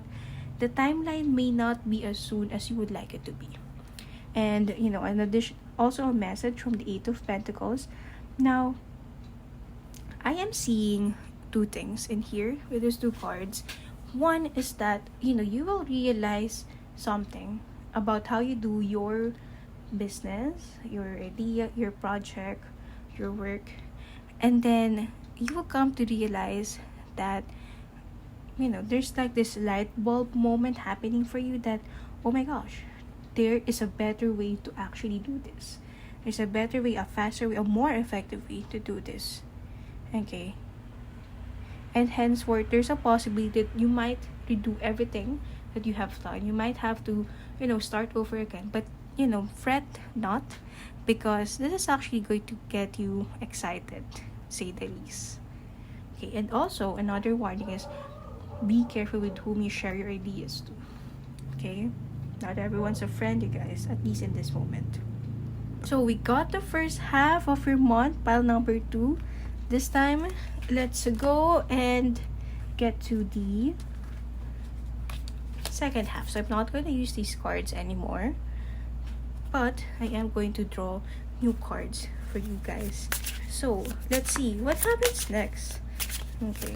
the timeline may not be as soon as you would like it to be. And in addition, also a message from the 8 of Pentacles. Now, I am seeing 2 things in here with these 2 cards. One is that you will realize something about how you do your business, your idea, your project, your work, and then you will come to realize that there's like this light bulb moment happening for you that, oh my gosh, there is a better way to actually do this. There's a better way, a faster way, a more effective way to do this. Okay. And henceforth, there's a possibility that you might redo everything that you have done. You might have to, start over again. But, fret not, because this is actually going to get you excited, say the least. Okay, and also, another warning is, be careful with whom you share your ideas to. Okay? Not everyone's a friend, you guys, at least in this moment. So, we got the first half of your month, pile number 2. This time, let's go and get to the second half. So I'm not going to use these cards anymore, but I am going to draw new cards for you guys. So let's see what happens next. Okay,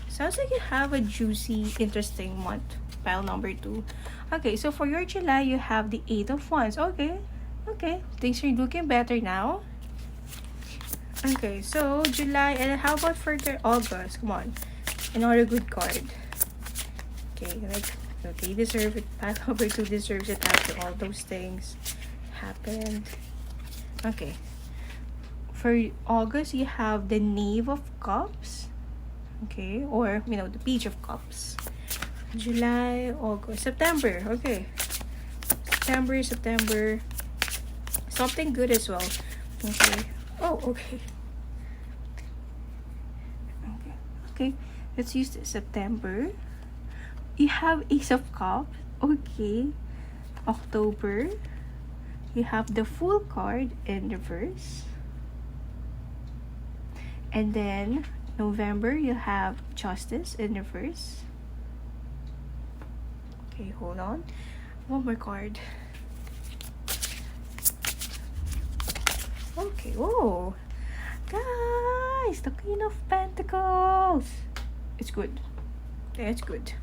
sounds like you have a juicy, interesting month, pile number 2. Okay, so for your July, you have the 8 of Wands. Okay, things are looking better now. Okay, so July, and how about for the August? Come on, another good card. Okay, they deserve it. Pile number 2 deserves it after all those things happened. Okay, for August, you have the Knave of Cups. Okay, or the Page of Cups. July, August, September. Okay, September. Something good as well. Okay. Oh, okay. Okay, let's use this. September. You have Ace of Cups. Okay. October. You have the Fool card in reverse. And then November, you have Justice in reverse. Okay, hold on. One more card. Okay, whoa. Guys, the Queen of Pentacles. It's good. Yeah, it's good.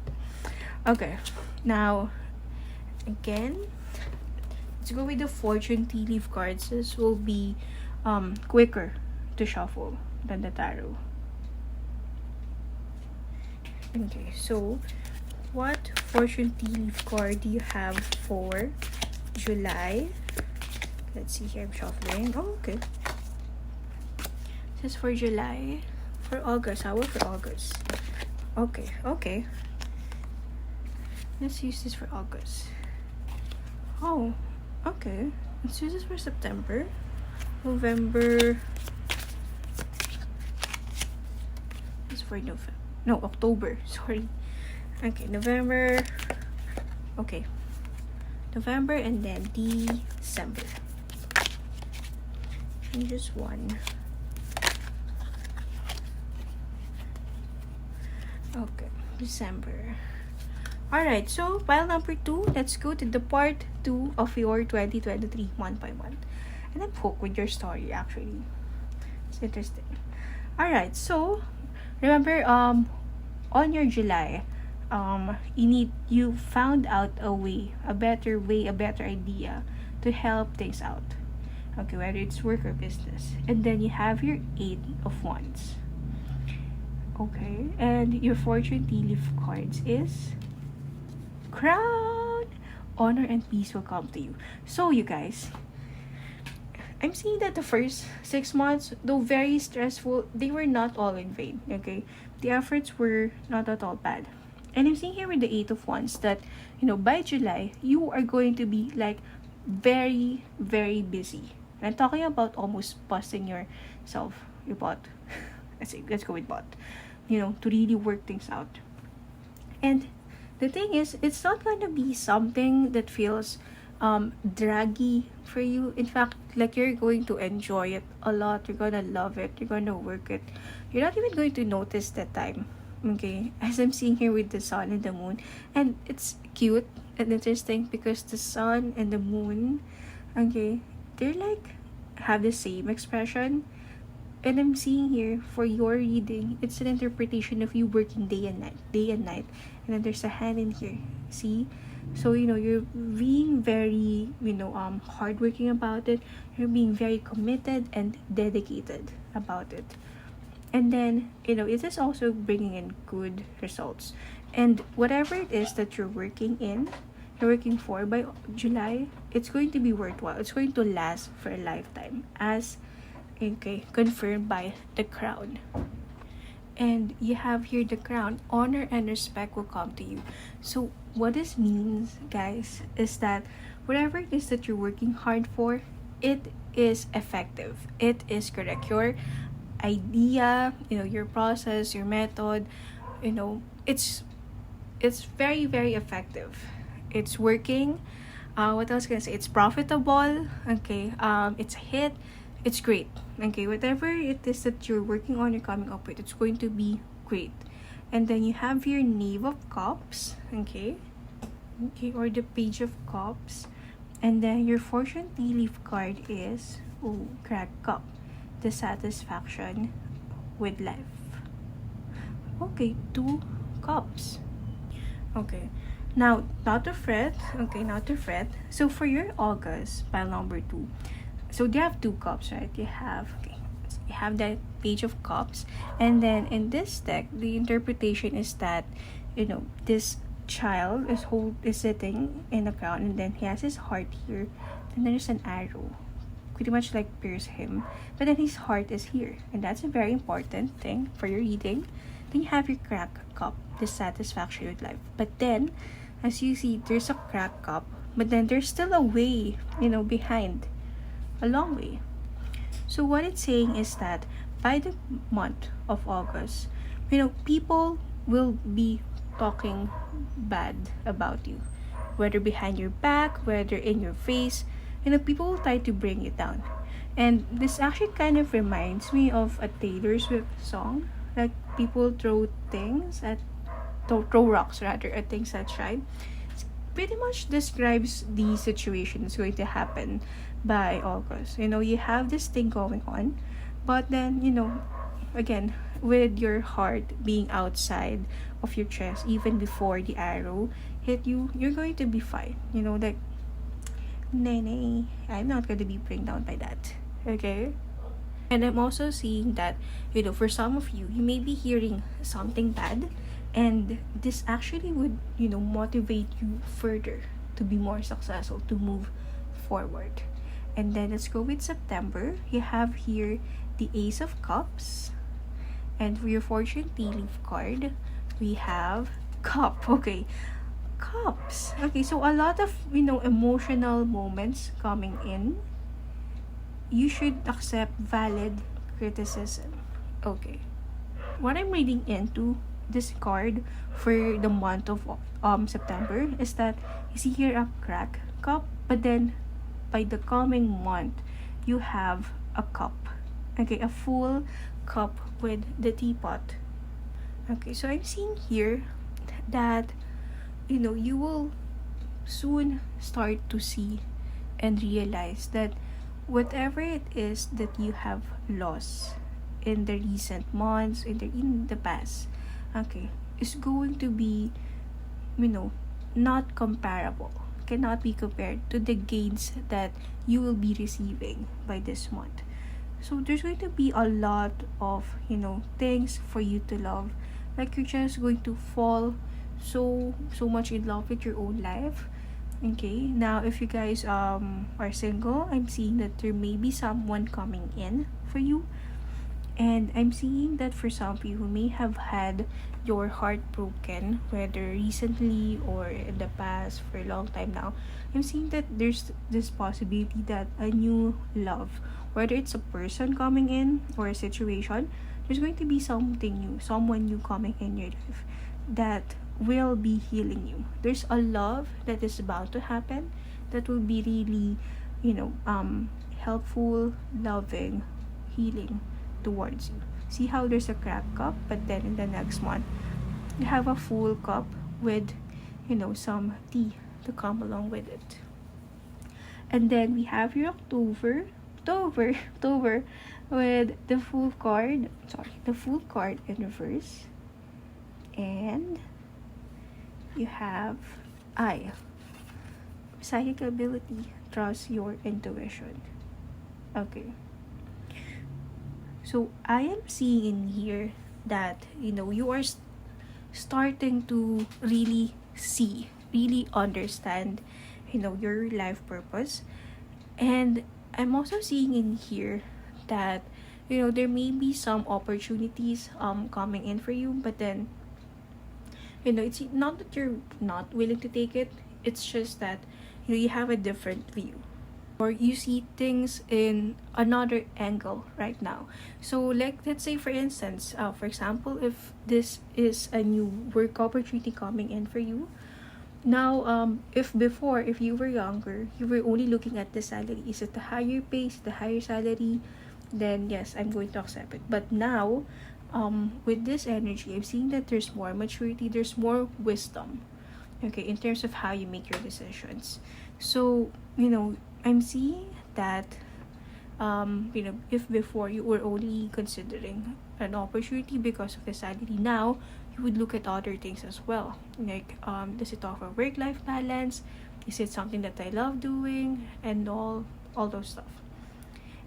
Okay, now, again, let's go with the Fortune Tea Leaf cards. This will be quicker to shuffle than the tarot. Okay, so, what Fortune Tea Leaf card do you have for July? Let's see here, I'm shuffling. Oh, okay. This is for July. For August, how about for August? Okay. Let's use this for August. Oh, okay. Let's use this for September. November. This is for November. No, October. Sorry. Okay, November. Okay. November and then December. And just one. Okay, December. Alright, so pile number 2, let's go to the part 2 of your 2023 one by one. And I'm hooked with your story, actually. It's interesting. Alright, so remember, on your July, you found out a better idea to help things out. Okay, whether it's work or business. And then you have your 8 of Wands. Okay, and your Fortune Tea Leaf cards is Crown, Honor, and Peace will come to you. So, you guys, I'm seeing that the first 6 months, though very stressful, they were not all in vain, okay? The efforts were not at all bad. And I'm seeing here with the 8 of Wands that, by July, you are going to be, like, very, very busy. And I'm talking about almost busting your butt. Let's go with butt. To really work things out. And the thing is, it's not gonna be something that feels draggy for you. In fact, like, you're going to enjoy it a lot. You're gonna love it. You're gonna work it. You're not even going to notice that time. Okay, as I'm seeing here with the sun and the moon, and it's cute and interesting because the sun and the moon, okay, they're like have the same expression. And I'm seeing here for your reading, it's an interpretation of you working day and night. And then there's a hand in here. See? So, you're being very, hardworking about it. You're being very committed and dedicated about it. And then, it is also bringing in good results. And whatever it is that you're working for by July, it's going to be worthwhile. It's going to last for a lifetime, as okay, confirmed by the crown. And you have here the crown. Honor and respect will come to you. So what this means, guys, is that whatever it is that you're working hard for, it is effective. It is correct. Your idea, your process, your method, it's very, very effective. It's working. What else can I say? It's profitable. Okay. It's a hit. It's great. Okay. Whatever it is that you're working on, you're coming up with, it's going to be great. And then you have your Knave of Cups. Okay. Okay. Or the Page of Cups. And then your Fortune Tea Leaf card is Cracked Cup. The satisfaction with life. Okay. 2 cups. Okay. Now, not to fret. Okay, not to fret. So, for your August, pile number 2. So, they have 2 cups, right? You have that Page of Cups. And then, in this deck, the interpretation is that, this child is sitting in the crown. And then, he has his heart here. And there's an arrow. Pretty much like pierce him. But then, his heart is here. And that's a very important thing for your reading. Then, you have your Cracked Cup. Dissatisfaction with life. But then, as you see, there's a cracked cup, but then there's still a way, behind. A long way. So what it's saying is that by the month of August, people will be talking bad about you. Whether behind your back, whether in your face, people will try to bring you down. And this actually kind of reminds me of a Taylor Swift song. Like, people throw rocks rather at things that shine. It pretty much describes the situation that's going to happen by August. You have this thing going on, but then, again, with your heart being outside of your chest, even before the arrow hit you, you're going to be fine. Like, nay, I'm not going to be bring down by that. Okay? And I'm also seeing that, for some of you, you may be hearing something bad. And this actually would, motivate you further to be more successful, to move forward. And then let's go with September. You have here the Ace of Cups. And for your Fortune Tea Leaf card, we have Cup. Okay, Cups. Okay, so a lot of, emotional moments coming in. You should accept valid criticism. Okay. What I'm reading into this card for the month of September is that you see here a cracked cup, but then by the coming month you have a cup. Okay, a full cup with the teapot. Okay, so I'm seeing here that you will soon start to see and realize that whatever it is that you have lost in the recent months, in the past, okay, is going to be, not comparable. Cannot be compared to the gains that you will be receiving by this month. So there's going to be a lot of, things for you to love. Like, you're just going to fall so much in love with your own life. Okay, now if you guys are single, I'm seeing that there may be someone coming in for you. And I'm seeing that for some of you who may have had your heart broken, whether recently or in the past for a long time now, I'm seeing that there's this possibility that a new love, whether it's a person coming in or a situation, there's going to be something new, someone new coming in your life that will be healing you. There's a love that is about to happen that will be really, helpful, loving, healing towards you. See how there's a cracked cup, but then in the next month you have a full cup with some tea to come along with it. And then we have your October with the full card in reverse. And you have psychic ability, trust your intuition. Okay. So I am seeing in here that, you are starting to really see, really understand, your life purpose. And I'm also seeing in here that, there may be some opportunities coming in for you, but then, it's not that you're not willing to take it, it's just that, you have a different view, or you see things in another angle right now. So like, let's say for instance, for example, if this is a new work opportunity coming in for you now, if before, if you were younger, you were only looking at the salary, is it the higher pay, is it the higher salary, then yes, I'm going to accept it. But now, with this energy, I'm seeing that there's more maturity, there's more wisdom, okay, in terms of how you make your decisions. So, I'm seeing that, if before you were only considering an opportunity because of the salary, now you would look at other things as well. Like, does it offer work-life balance? Is it something that I love doing? And all those stuff.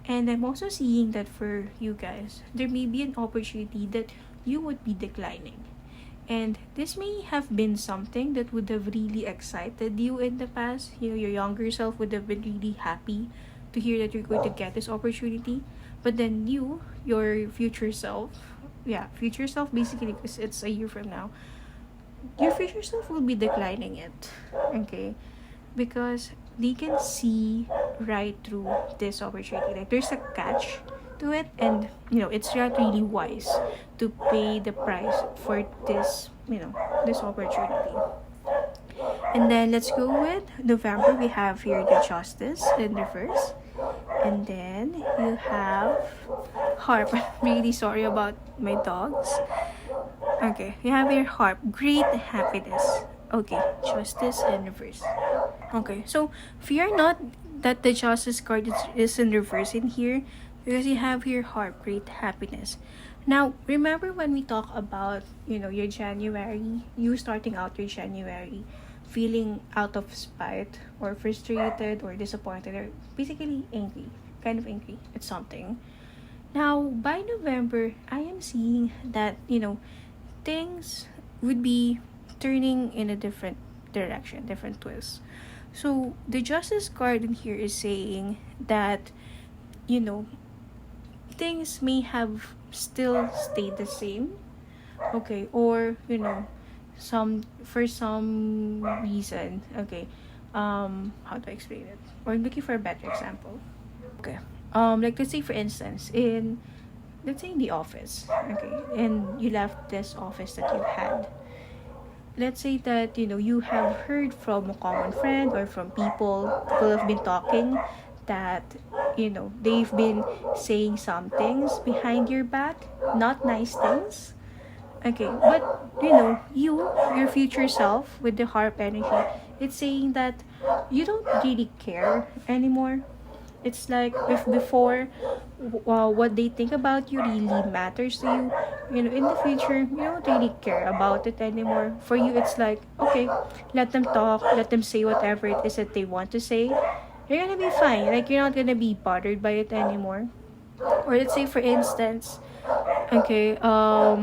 And I'm also seeing that for you guys, there may be an opportunity that you would be declining. And this may have been something that would have really excited you in the past. Your younger self would have been really happy to hear that you're going to get this opportunity. But then your future self, future self basically, because it's a year from now, your future self will be declining it. Okay? Because they can see right through this opportunity. Like, there's a catch to it, and it's not really wise to pay the price for this this opportunity. And then let's go with November. We have here the Justice in reverse, and then you have Harp. I'm really sorry about my dogs. Okay, you have your Harp, great happiness. Okay, Justice in reverse. Okay, so fear not that the Justice card is in reverse in here, because you have your Harp, great happiness. Now, remember when we talk about, your January, you starting out your January, feeling out of spite, or frustrated, or disappointed, or basically angry, kind of angry at something. Now, by November, I am seeing that, things would be turning in a different direction, different twist. So, the Justice card in here is saying that, things may have still stayed the same, okay, or for some reason, okay, how do I explain it, or I'm looking for a better example. Okay, like, let's say for instance, in the office, okay, and you left this office that you had. Let's say that you have heard from a common friend, or from people have been talking that they've been saying some things behind your back, not nice things, okay, but your future self with the Harp energy, it's saying that you don't really care anymore. It's like, if before, what they think about you really matters to you, in the future, you don't really care about it anymore. For you, it's like, okay, let them talk, let them say whatever it is that they want to say. You're gonna be fine. Like, you're not gonna be bothered by it anymore. Or let's say, for instance, okay, I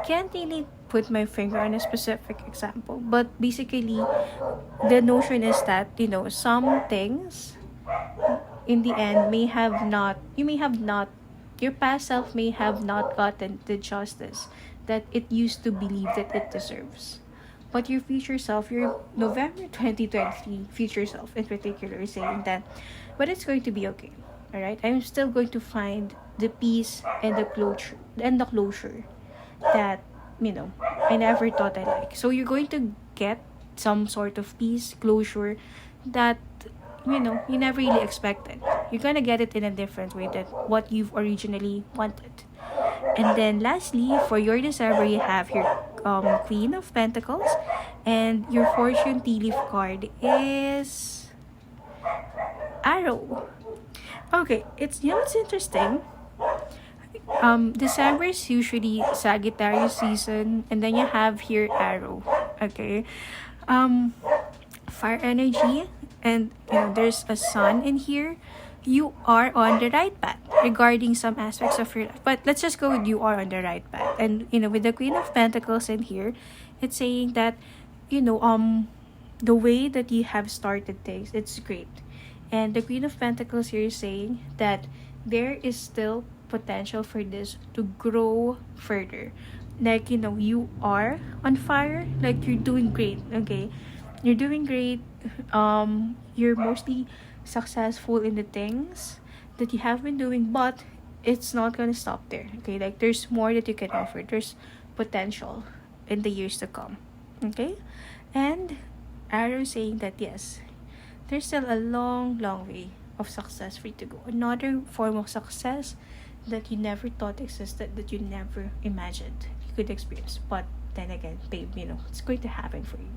can't really put my finger on a specific example, but basically, the notion is that, some things in the end your past self may have not gotten the justice that it used to believe that it deserves. But your future self, your November 2023 future self in particular, is saying that, but it's going to be okay. Alright? I'm still going to find the peace and the closure that, I never thought I like. So you're going to get some sort of peace, closure that, you never really expected. You're gonna get it in a different way than what you've originally wanted. And then lastly, for your December, you have your Queen of Pentacles, and your Fortune Tea Leaf card is Arrow. Okay, it's interesting. December is usually Sagittarius season, and then you have here Arrow. Okay, fire energy, and there's a sun in here. you are on the right path regarding some aspects of your life. But let's just go with you are on the right path. And with the Queen of Pentacles in here, it's saying that the way that you have started things, it's great. And the Queen of Pentacles here is saying that there is still potential for this to grow further. Like, you are on fire. Like, you're doing great, okay? You're doing great. You're mostly successful in the things that you have been doing, but it's not gonna stop there, okay? Like, there's more that you can offer. There's potential in the years to come, okay? And Arrow saying that yes, there's still a long way of success for you to go. Another form of success that you never thought existed, that you never imagined you could experience. But then again, babe, it's going to happen for you.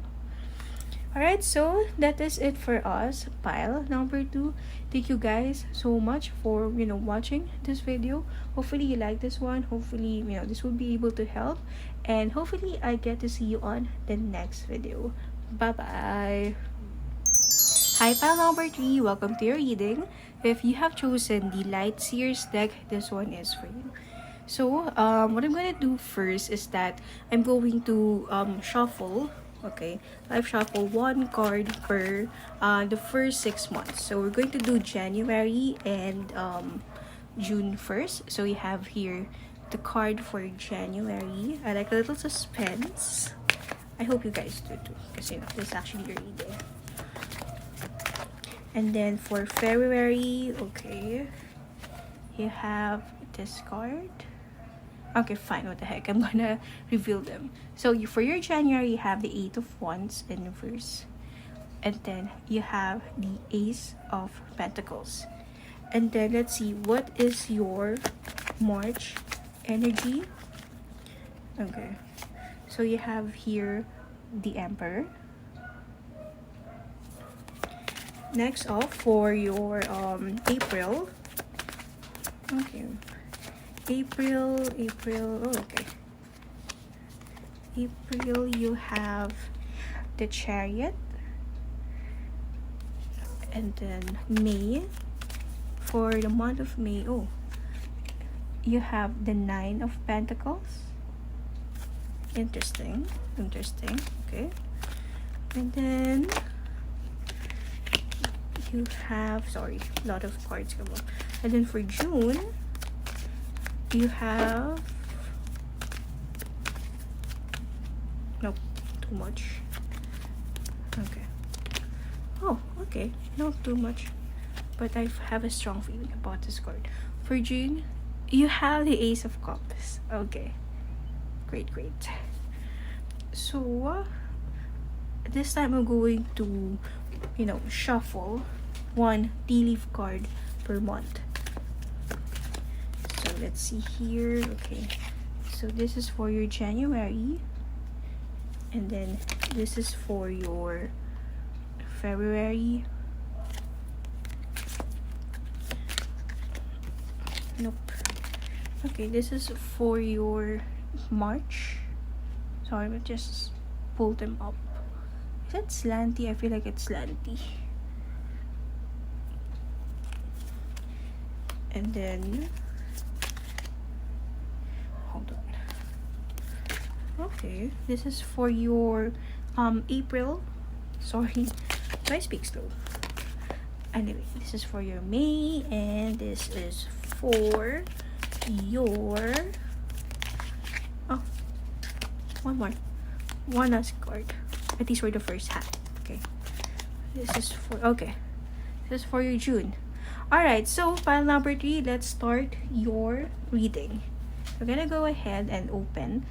Alright, so that is it for us, pile number 2. Thank you guys so much for watching this video. Hopefully you like this one. Hopefully this will be able to help, and hopefully I get to see you on the next video. Bye bye. Hi, pile number 3. Welcome to your reading. If you have chosen the Light Seers deck, this one is for you. So what I'm gonna do first is that I'm going to shuffle. Okay, I've shuffled 1 card per the first 6 months. So we're going to do January and June first. So we have here the card for January. I like a little suspense. I hope you guys do too, because this is actually your reading. And then for February, okay, you have this card. Okay, fine, what the heck, I'm gonna reveal them. So for your January, you have the 8 of Wands in reverse. And then you have the Ace of Pentacles. And then let's see, what is your March energy? Okay, so you have here the Emperor. Next off, for your April. Okay. April, oh, okay. April, you have the Chariot. And then May, for the month of May, oh, you have the 9 of Pentacles. Interesting, okay. And then you have, sorry, a lot of cards come up. And then for June, you have, nope, too much. Okay. Oh, okay, not too much, but I have a strong feeling about this card. For June, you have the Ace of Cups. Okay, great. So this time I'm going to shuffle 1 tea leaf card per month. So let's see here. Okay, so this is for your January, and then this is for your February. Nope. Okay, this is for your March. Sorry, but just pull them up. Is that slanty? I feel like it's slanty. And then hold on. Okay, this is for your April. Sorry, I speak slow. Anyway, this is for your May, and this is for your one last card. But these were the first half. Okay, this is for your June. Alright, so pile number 3, let's start your reading. We're gonna go ahead and open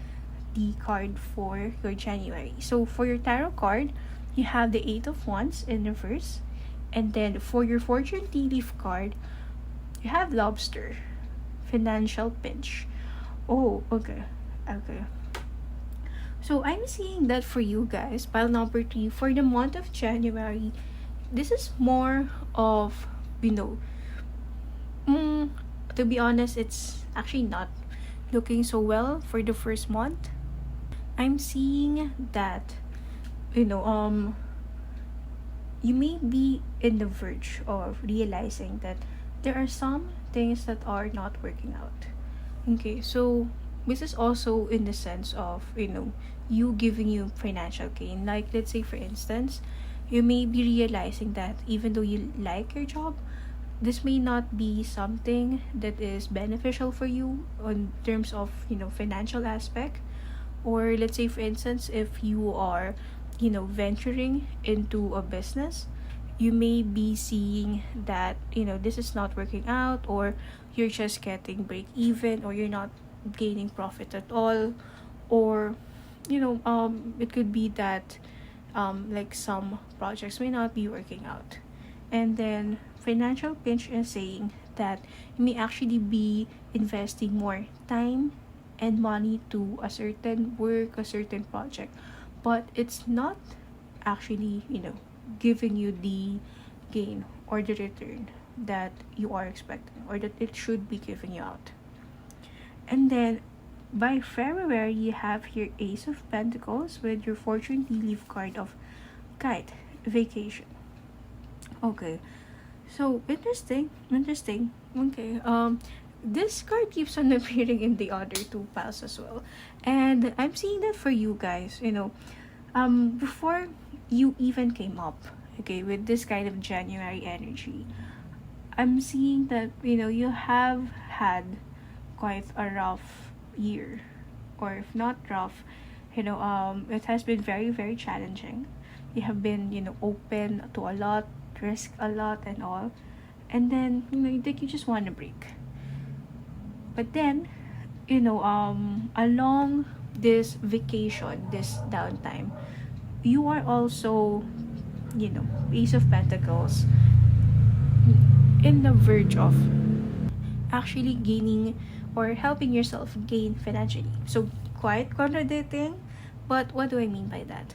the card for your January. So for your tarot card, you have the 8 of Wands in reverse. And then for your Fortune tea leaf card, you have Lobster, Financial Pinch. Oh, okay. So I'm seeing that for you guys, pile number 3, for the month of January, this is more of, to be honest, it's actually not looking so well for the first month. I'm seeing that, you may be in the verge of realizing that there are some things that are not working out. Okay, so this is also in the sense of, you giving you financial gain. Like, let's say, for instance, you may be realizing that even though you like your job, this may not be something that is beneficial for you on terms of, financial aspect. Or let's say, for instance, if you are, venturing into a business, you may be seeing that, this is not working out, or you're just getting break even, or you're not gaining profit at all. Or, it could be that, like, some projects may not be working out. And then financial pinch is saying that you may actually be investing more time and money to a certain work, a certain project, but it's not actually, giving you the gain or the return that you are expecting, or that it should be giving you out. And then by February, you have your Ace of Pentacles with your Fortune Tea Leaf card of Kite, Vacation. Okay, so interesting. Okay, this card keeps on appearing in the other two piles as well, and I'm seeing that for you guys. Before you even came up, okay, with this kind of January energy, I'm seeing that you have had quite a rough year, or if not rough, it has been very, very challenging. You have been, open to a lot, risk a lot, and all, and then you think you just want a break. But then, along this vacation, this downtime, you are also, Ace of Pentacles, in the verge of actually gaining or helping yourself gain financially. So, quite contradicting, but what do I mean by that?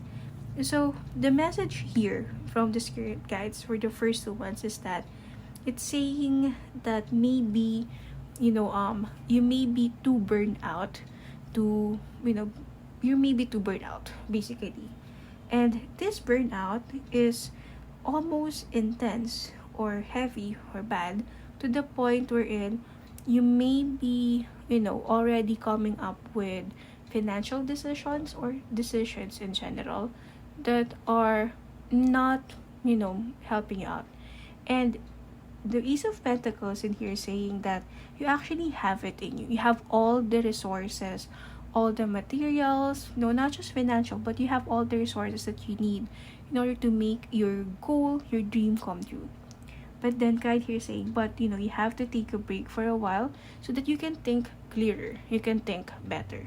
So, the message here from the spirit guides for the first two ones is that it's saying that maybe, you may be too burned out to, you may be too burned out, basically. And this burnout is almost intense or heavy or bad, to the point wherein you may be, already coming up with financial decisions or decisions in general that are not, helping you out. And the Ace of Pentacles in here saying that you actually have it in you. You have all the resources, all the materials, no, not just financial, but you have all the resources that you need in order to make your goal, your dream come true. But then guide here saying, but you have to take a break for a while so that you can think clearer, you can think better.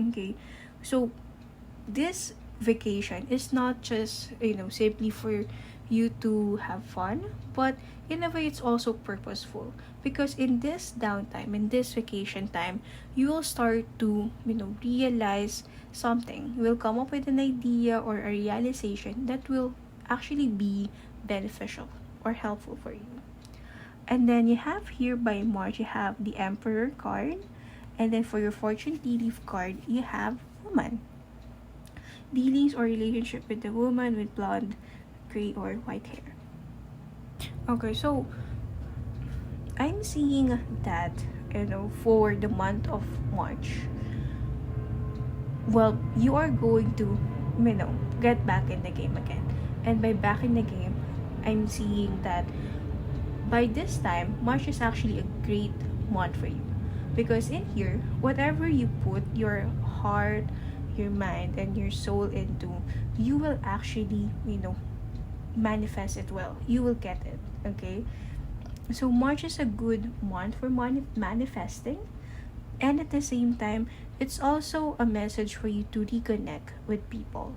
Okay, so this vacation is not just simply for you to have fun, but in a way it's also purposeful, because in this downtime, in this vacation time, you will start to realize something. You will come up with an idea or a realization that will actually be beneficial or helpful for you. And then you have here by March, you have the Emperor card, and then for your Fortune Tea Leaf card, you have Woman. Dealings or relationship with the woman with blonde, gray, or white hair. Okay, so I'm seeing that for the month of March, well, you are going to get back in the game again. And by back in the game, I'm seeing that by this time, March is actually a great month for you, because in here, whatever you put your heart, your mind, and your soul into, you will actually manifest it well. You will get it. Okay, so March is a good month for manifesting, and at the same time, it's also a message for you to reconnect with people.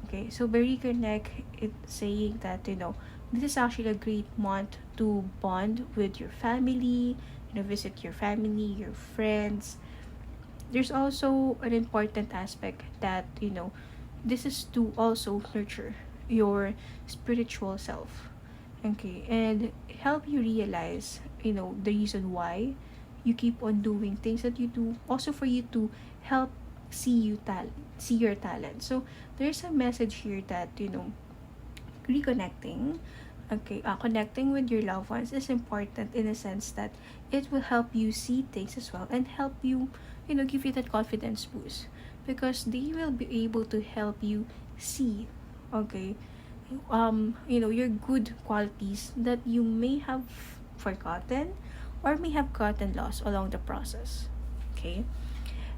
Okay, so by reconnect, it's saying that this is actually a great month to bond with your family, visit your family, your friends. There's also an important aspect that this is to also nurture your spiritual self, okay, and help you realize the reason why you keep on doing things that you do, also for you to help see your talent. So there's a message here that reconnecting, Okay, connecting with your loved ones is important in a sense that it will help you see things as well and help you, give you that confidence boost because they will be able to help you see, okay, your good qualities that you may have forgotten or may have gotten lost along the process. Okay,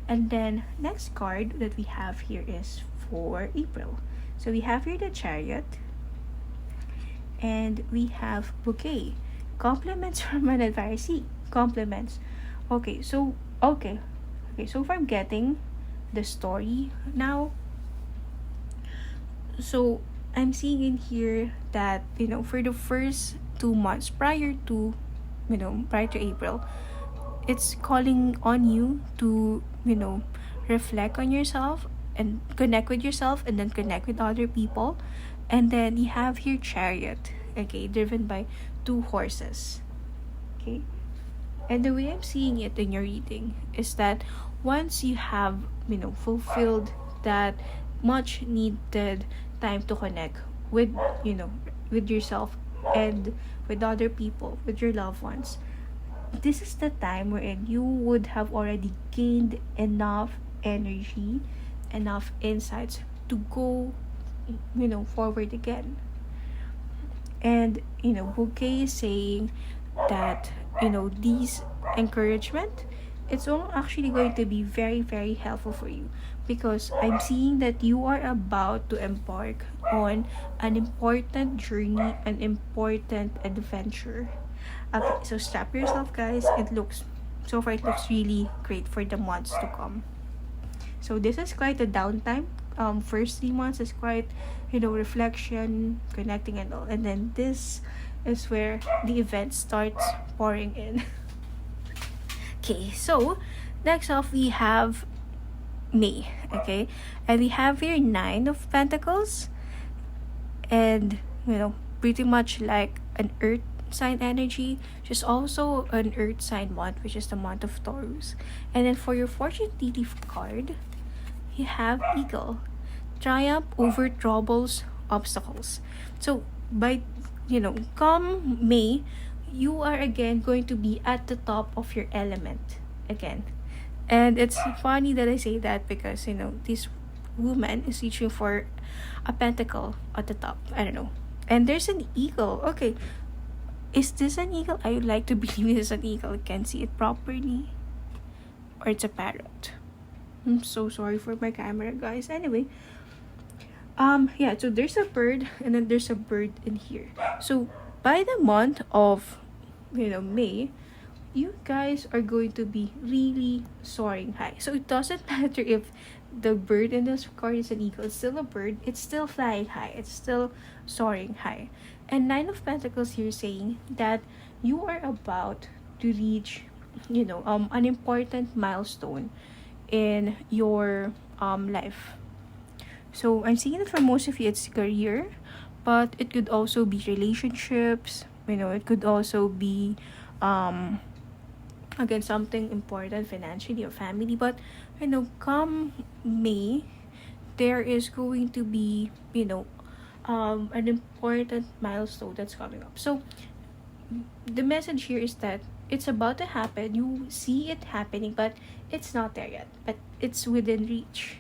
and then next card that we have here is for April. So we have here the Chariot, and we have Bouquet. Compliments from an advisee. Compliments. Okay, so if I'm getting the story now, so I'm seeing in here that for the first 2 months prior to April, it's calling on you to reflect on yourself and connect with yourself and then connect with other people. And then you have here Chariot, okay, driven by 2 horses. Okay, and the way I'm seeing it in your reading is that once you have fulfilled that much needed time to connect with with yourself and with other people, with your loved ones, this is the time wherein you would have already gained enough energy, enough insights to go forward again. And Bouquet is saying that these encouragement, it's all actually going to be very very helpful for you because I'm seeing that you are about to embark on an important journey, an important adventure. Okay, so strap yourself, guys. It looks really great for the months to come. So this is quite a downtime. First 3 months is quite reflection, connecting and all, and then this is where the event starts pouring in. Okay, so next off we have May. Okay, and we have here 9 of Pentacles, and pretty much like an Earth sign energy, just also an Earth sign month, which is the month of Taurus. And then for your fortune tea leaf card, you have Eagle. Triumph over troubles, obstacles. So by come May, you are again going to be at the top of your element again. And it's funny that I say that because this woman is reaching for a pentacle at the top. I don't know. And there's an eagle. Okay. Is this an eagle? I would like to believe it's an eagle. I can't see it properly. Or it's a parrot. I'm so sorry for my camera, guys. Anyway, yeah, so there's a bird and then there's a bird in here. So by the month of May, you guys are going to be really soaring high. So it doesn't matter if the bird in this card is an eagle, it's still a bird, it's still flying high, it's still soaring high. And 9 of Pentacles here saying that you are about to reach an important milestone in your life. So I'm seeing that for most of you it's career, but it could also be relationships, it could also be again something important financially or family. But come May, there is going to be an important milestone that's coming up. So the message here is that it's about to happen, you see it happening, but it's not there yet, but it's within reach.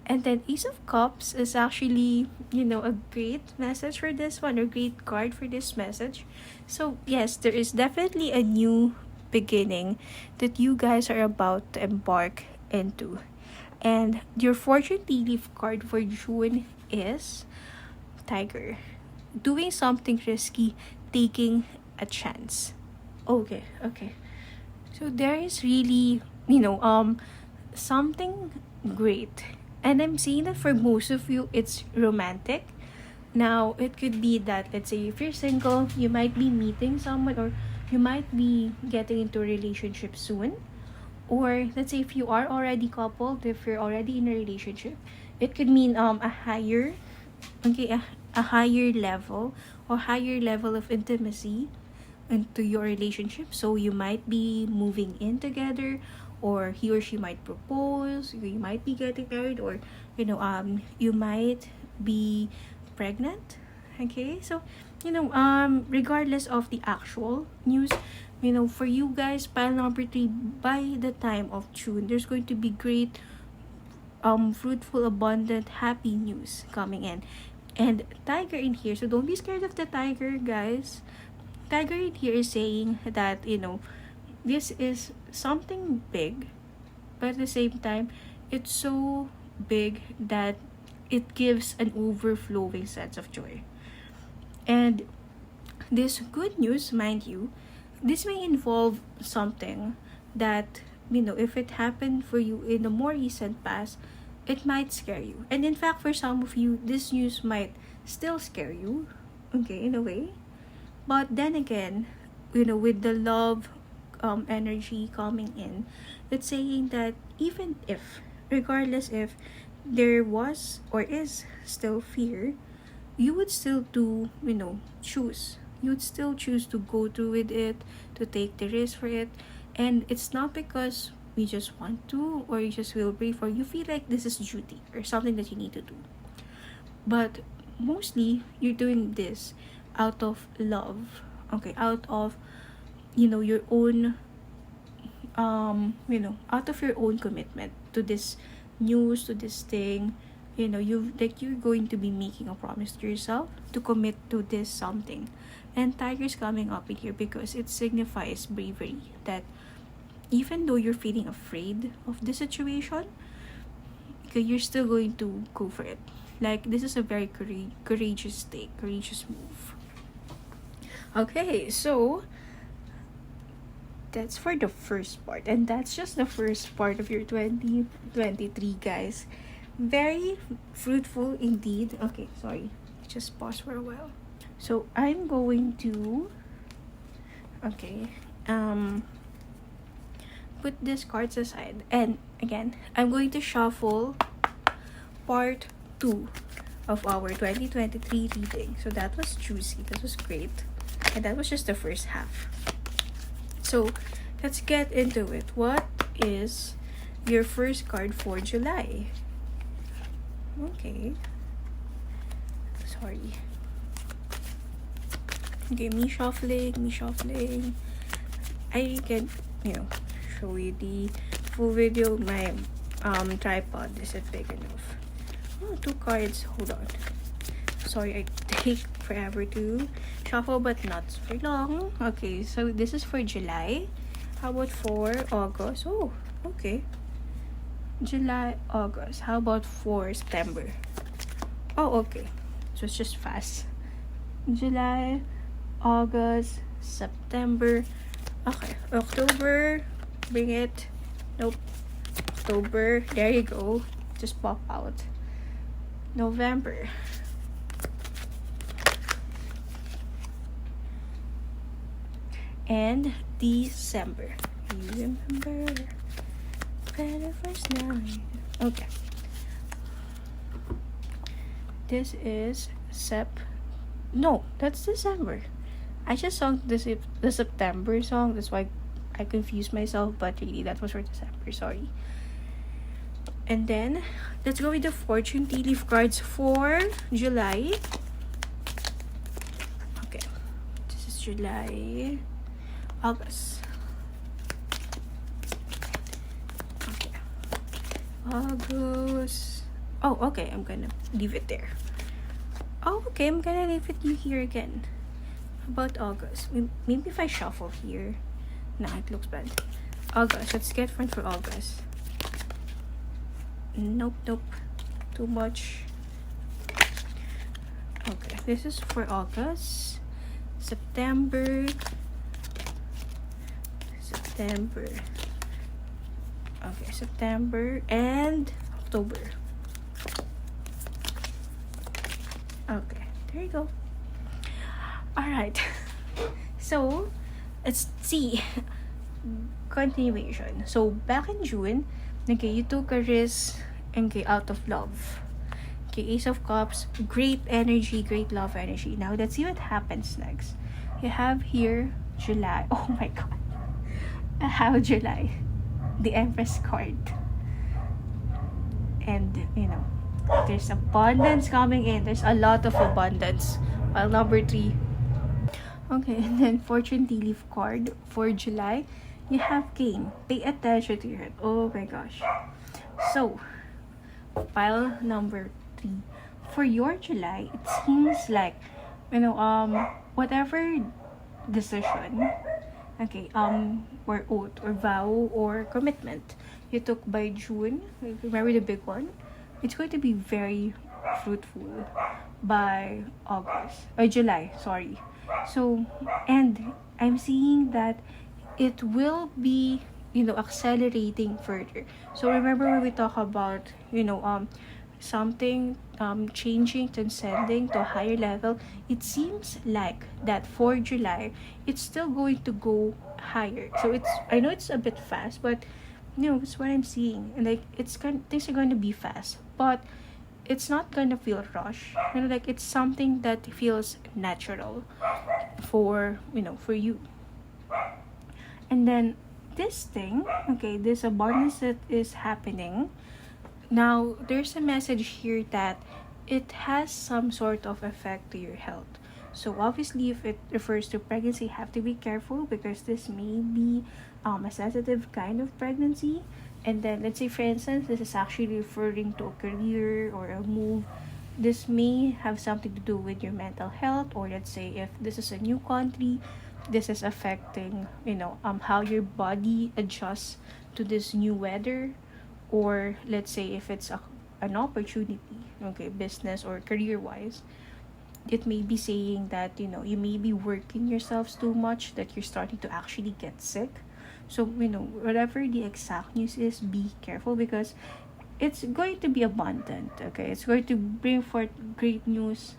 And then Ace of Cups is actually a great message for this one, or great card for this message. So yes, there is definitely a new beginning that you guys are about to embark into. And your fortune tea leaf card for June is Tiger. Doing something risky, taking a chance. Okay. So there is really something great. And I'm seeing that for most of you it's romantic. Now it could be that, let's say if you're single, you might be meeting someone, or you might be getting into a relationship soon. Or let's say if you are already coupled, if you're already in a relationship, it could mean a higher level or higher level of intimacy into your relationship. So you might be moving in together, or he or she might propose, you might be getting married, or you might be pregnant. Okay, so regardless of the actual news, for you guys, pile number 3, by the time of June, there's going to be great, fruitful, abundant, happy news coming in. And Tiger in here, so don't be scared of the Tiger, guys. Tiger in here is saying that, this is something big, but at the same time, it's so big that it gives an overflowing sense of joy. And this good news, mind you, this may involve something that, if it happened for you in a more recent past, it might scare you. And in fact, for some of you, this news might still scare you, okay, in a way. But then again, with the love energy coming in, it's saying that even if, regardless if there was or is still fear, you would still choose. You would still choose to go through with it, to take the risk for it. And it's not because you just want to, or you just will brave, or you feel like this is duty or something that you need to do. But mostly, you're doing this out of love, okay, out of your own out of your own commitment to this news, to this thing. You're going to be making a promise to yourself to commit to this something. And Tiger's coming up in here because it signifies bravery, that even though you're feeling afraid of the situation, you're still going to go for it. Like, this is a very courageous move. Okay, so that's for the first part, and that's just the first part of your 2023, guys. Very fruitful indeed. Okay, sorry, just pause for a while. So I'm going to put these cards aside, and again, I'm going to shuffle part 2 of our 2023 reading. So that was juicy, that was great, and that was just the first half. So let's get into it. What is your first card for July? Okay, sorry. Okay, me shuffling. I can show you the full video. My tripod isn't big enough. Oh, 2 cards. Hold on. Sorry, I take forever to shuffle, but not for long. Okay, so this is for July. How about for August? Oh, okay. July, August. How about for September? Oh, okay. So it's just fast. July, August, September. Okay, October. Bring it. Nope. October. There you go. Just pop out. November. And December. You remember? Better first night. Okay. This is No, that's December. I just sung the September song. That's why I confused myself. But really, that was for December. Sorry. And then, let's go with the fortune tea leaf cards for July. Okay. This is July. August. Okay. August. Oh, okay. I'm gonna leave it there. Oh, okay. I'm gonna leave it here again. About August. Maybe if I shuffle here. Nah, it looks bad. August. Let's get one for August. Nope. Too much. Okay. This is for August. September. Okay, September and October. Okay, there you go. Alright. So, let's see. Continuation. So, back in June, okay, you took a risk and out of love. Okay, Ace of Cups, great energy, great love energy. Now, let's see what happens next. You have here July. Oh my god. How July, the Empress card, and There's abundance coming in. There's a lot of abundance. Pile number 3. Okay, and then fortune tea leaf card for July. You have King. Pay attention to your head. Oh my gosh. So, pile number 3. For your July, it seems like, whatever decision, okay, or oath, or vow, or commitment you took by June, remember the big one? It's going to be very fruitful by July, sorry. So, and I'm seeing that it will be, accelerating further. So remember when we talk about, something changing, transcending to a higher level, it seems like that for July, it's still going to go higher. So I know it's a bit fast, but it's what I'm seeing. And like, things are going to be fast, but it's not going to feel rushed. Like, it's something that feels natural for you. And then this thing, okay, this abundance that is happening now, there's a message here that it has some sort of effect to your health. So obviously, if it refers to pregnancy, you have to be careful because this may be a sensitive kind of pregnancy. And then, let's say, for instance, this is actually referring to a career or a move. This may have something to do with your mental health, or let's say if this is a new country, this is affecting, how your body adjusts to this new weather. Or let's say if it's an opportunity, okay, business or career-wise, it may be saying that, you may be working yourselves too much, that you're starting to actually get sick. So, whatever the exact news is, be careful because it's going to be abundant, okay? It's going to bring forth great news,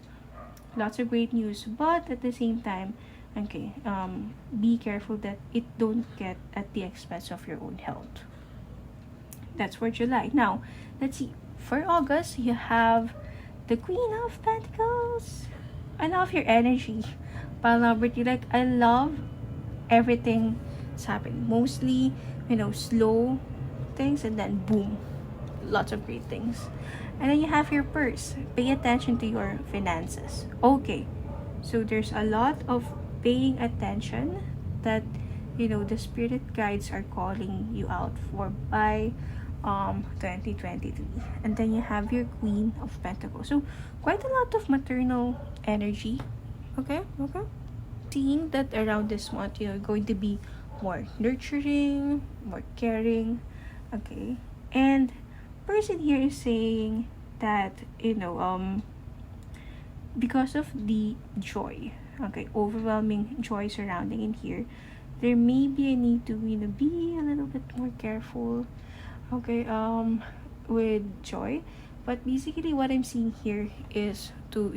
lots of great news, but at the same time, okay, be careful that it don't get at the expense of your own health. That's for July. Now, let's see. For August, you have the Queen of Pentacles. I love your energy. Pile number 3, like, I love everything that's happening. Mostly, slow things and then boom. Lots of great things. And then you have your purse. Pay attention to your finances. Okay. So there's a lot of paying attention that, the spirit guides are calling you out for by 2023. And then you have your Queen of Pentacles. So quite a lot of maternal energy. Okay. Seeing that around this month, you're going to be more nurturing, more caring. Okay. And person here is saying that, because of the joy, okay, overwhelming joy surrounding in here, there may be a need to, be a little bit more careful, okay, with joy. But basically what I'm seeing here is to,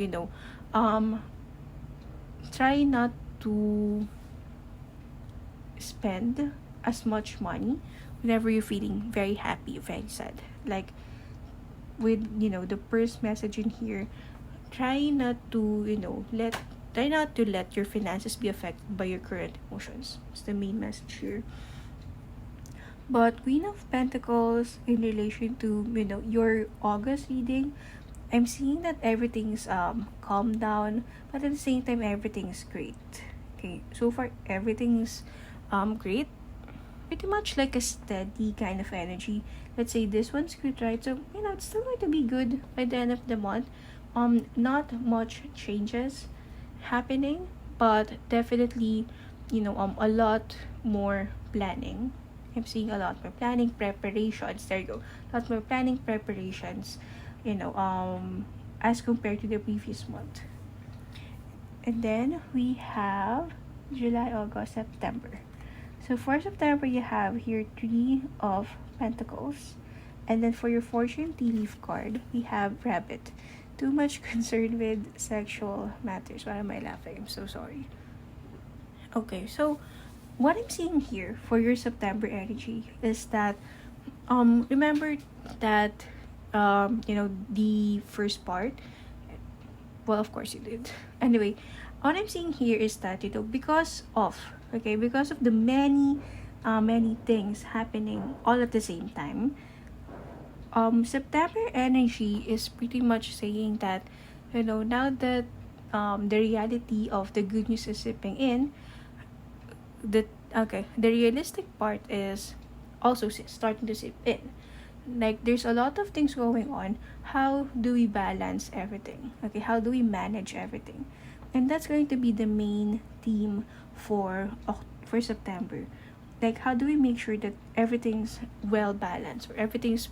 try not to spend as much money whenever you're feeling very happy, very sad. Like, with, the first message in here, try not to let your finances be affected by your current emotions. It's the main message here. But Queen of Pentacles, in relation to, your August reading, I'm seeing that everything's calmed down, but at the same time, everything's great. Okay, so far, everything's great. Pretty much like a steady kind of energy. Let's say this one's good, right? So, it's still going to be good by the end of the month. Not much changes happening, but definitely, a lot more planning. I'm seeing a lot more planning, preparations. There you go. A lot more planning, preparations, as compared to the previous month. And then we have July, August, September. So for September, you have here 3 of Pentacles. And then for your fortune tea leaf card, we have Rabbit. Too much concerned with sexual matters. Why am I laughing? I'm so sorry. Okay, so what I'm seeing here for your September energy is that, remember that, the first part, well, of course you did. Anyway, what I'm seeing here is that, because of the many things happening all at the same time, September energy is pretty much saying that, now that the reality of the good news is sipping in, the realistic part is also starting to sip in. Like, there's a lot of things going on. How do we balance everything? Okay, how do we manage everything? And that's going to be the main theme for September. Like, how do we make sure that everything's well balanced, or everything's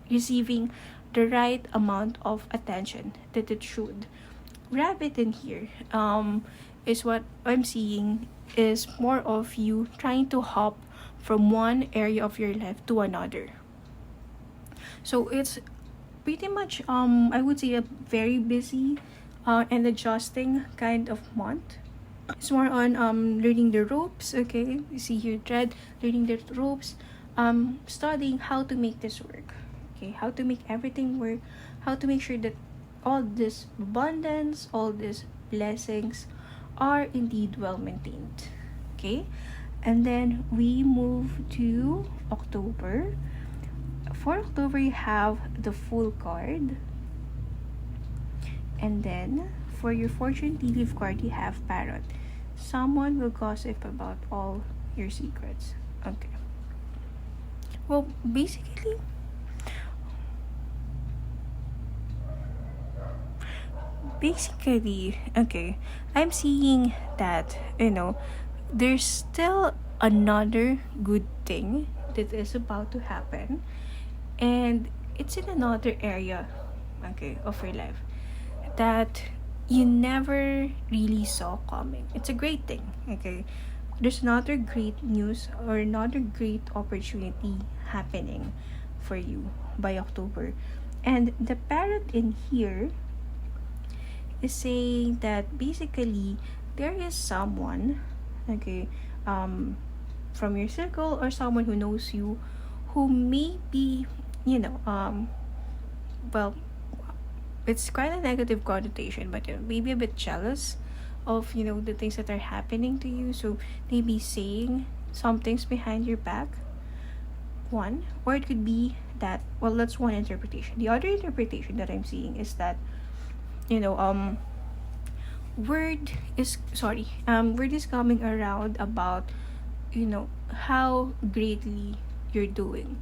receiving the right amount of attention that it should. Rabbit in here is what I'm seeing is more of you trying to hop from one area of your life to another. So it's pretty much I would say a very busy and adjusting kind of month. It's more on learning the ropes. Okay, you see here thread, learning the ropes, studying how to make this work. Okay, how to make everything work, how to make sure that all this abundance, all these blessings are indeed well maintained. Okay, and then we move to October. For October, you have the Fool card. And then, for your Fortune Tea Leaf card, you have Parrot. Someone will gossip about all your secrets. Okay. Well, basically, okay, I'm seeing that, there's still another good thing that is about to happen, and it's in another area, okay, of your life that you never really saw coming. It's a great thing, okay? There's another great news or another great opportunity happening for you by October. And the parrot in here is saying that basically there is someone, okay, from your circle or someone who knows you who may be, well, it's quite a negative connotation, but maybe a bit jealous of the things that are happening to you. So they be saying some things behind your back. One, or it could be that, well, that's one interpretation. The other interpretation that I'm seeing is that word is coming around about how greatly you're doing.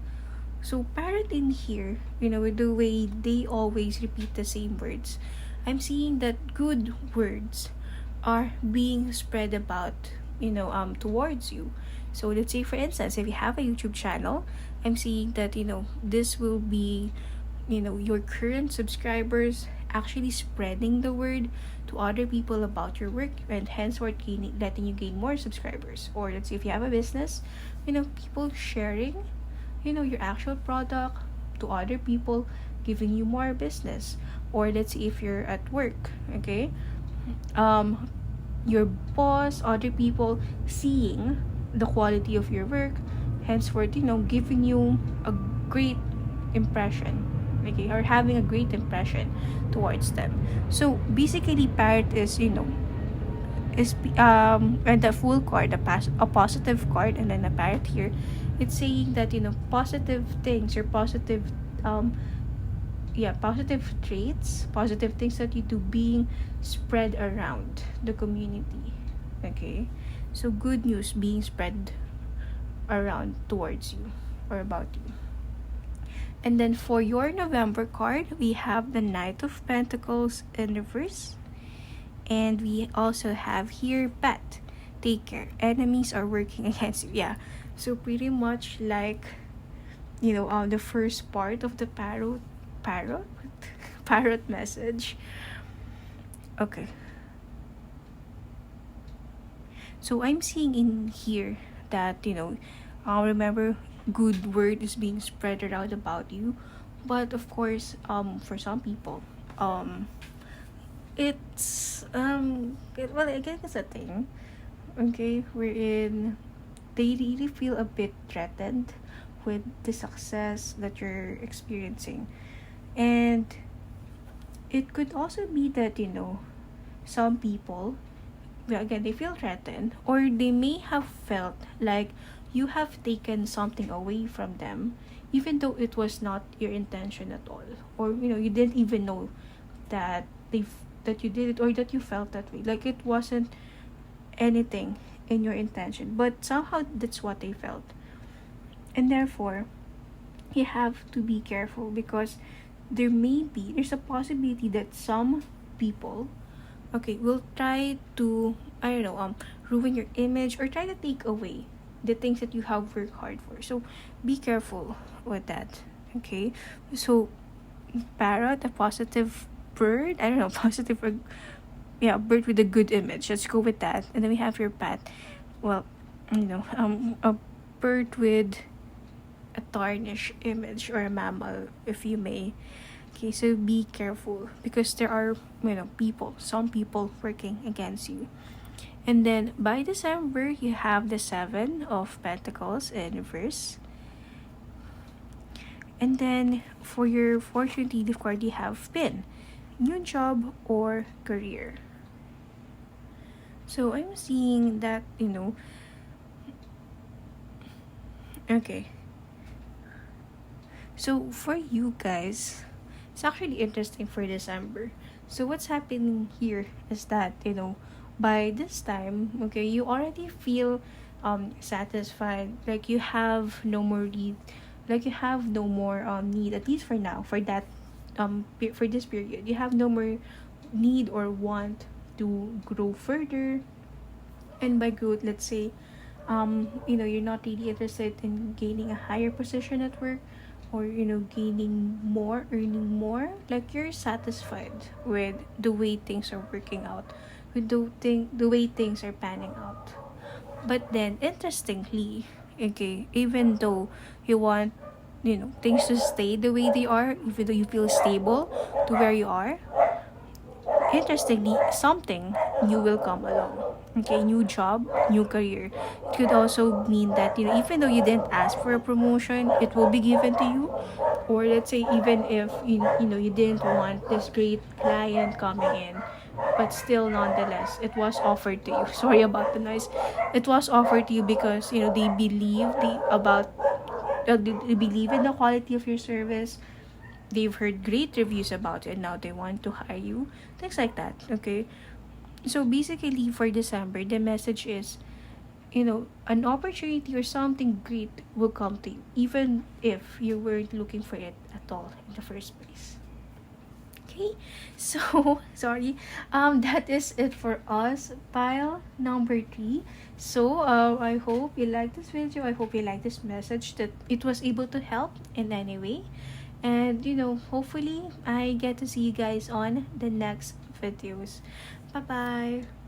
So parrot in here, with the way they always repeat the same words, I'm seeing that good words are being spread about, towards you. So let's say, for instance, if you have a YouTube channel, I'm seeing that, this will be, your current subscribers actually spreading the word to other people about your work, and henceforth letting you gain more subscribers. Or let's say if you have a business, people sharing your actual product to other people, giving you more business. Or let's say if you're at work, okay, your boss, other people seeing the quality of your work, henceforth giving you a great impression, okay, or having a great impression towards them. So basically parrot is and the Fool card, a positive card, and then a parrot here, it's saying that positive things or positive positive traits, positive things that you do being spread around the community. Okay, so good news being spread around towards you or about you. And then for your November card, we have the Knight of Pentacles in reverse. And we also have here Pet. Take care. Enemies are working against you. Yeah. So pretty much like, the first part of the parrot message. Okay. So I'm seeing in here that, remember, good word is being spread around about you. But of course, for some people, it's I guess it's a thing, okay, wherein they really feel a bit threatened with the success that you're experiencing. And it could also be that some people, well, again, they feel threatened, or they may have felt like you have taken something away from them, even though it was not your intention at all, or you didn't even know that that you did it, or that you felt that way, like it wasn't anything in your intention, but somehow that's what they felt. And therefore you have to be careful, because there's a possibility that some people, okay, will try to, I don't know, ruin your image, or try to take away the things that you have worked hard for. So be careful with that. Okay, so parrot, a positive bird, I don't know, positive or, yeah, bird with a good image, let's go with that. And then we have your pat, well, a bird with a tarnished image, or a mammal, if you may. Okay, so be careful, because there are, some people working against you. And then by December, you have the Seven of Pentacles in reverse. And then for your fortune reading card, you have Pin, new job or career. So I'm seeing that, okay. So for you guys, it's actually interesting for December. So what's happening here is that, by this time, okay, you already feel satisfied, like you have no more need, need, at least for now, for that for this period, you have no more need or want to grow further. And by growth, let's say, you're not really interested in gaining a higher position at work, or gaining more, earning more. Like you're satisfied with the way things are working out, with the way things are panning out. But then interestingly, okay, even though you want, things to stay the way they are, even though you feel stable to where you are, interestingly, something new will come along. Okay, new job, new career. It could also mean that, even though you didn't ask for a promotion, it will be given to you. Or let's say, even if you didn't want this great client coming in, but still, nonetheless, it was offered to you. Sorry about the noise. It was offered to you because they believe they believe in the quality of your service. They've heard great reviews about it, and now they want to hire you. Things like that. Okay. So basically, for December, the message is, an opportunity or something great will come to you, even if you weren't looking for it at all in the first place. Okay, so sorry. That is it for us, pile number 3. So I hope you like this video. I hope you like this message, that it was able to help in any way. And hopefully I get to see you guys on the next videos. Bye bye.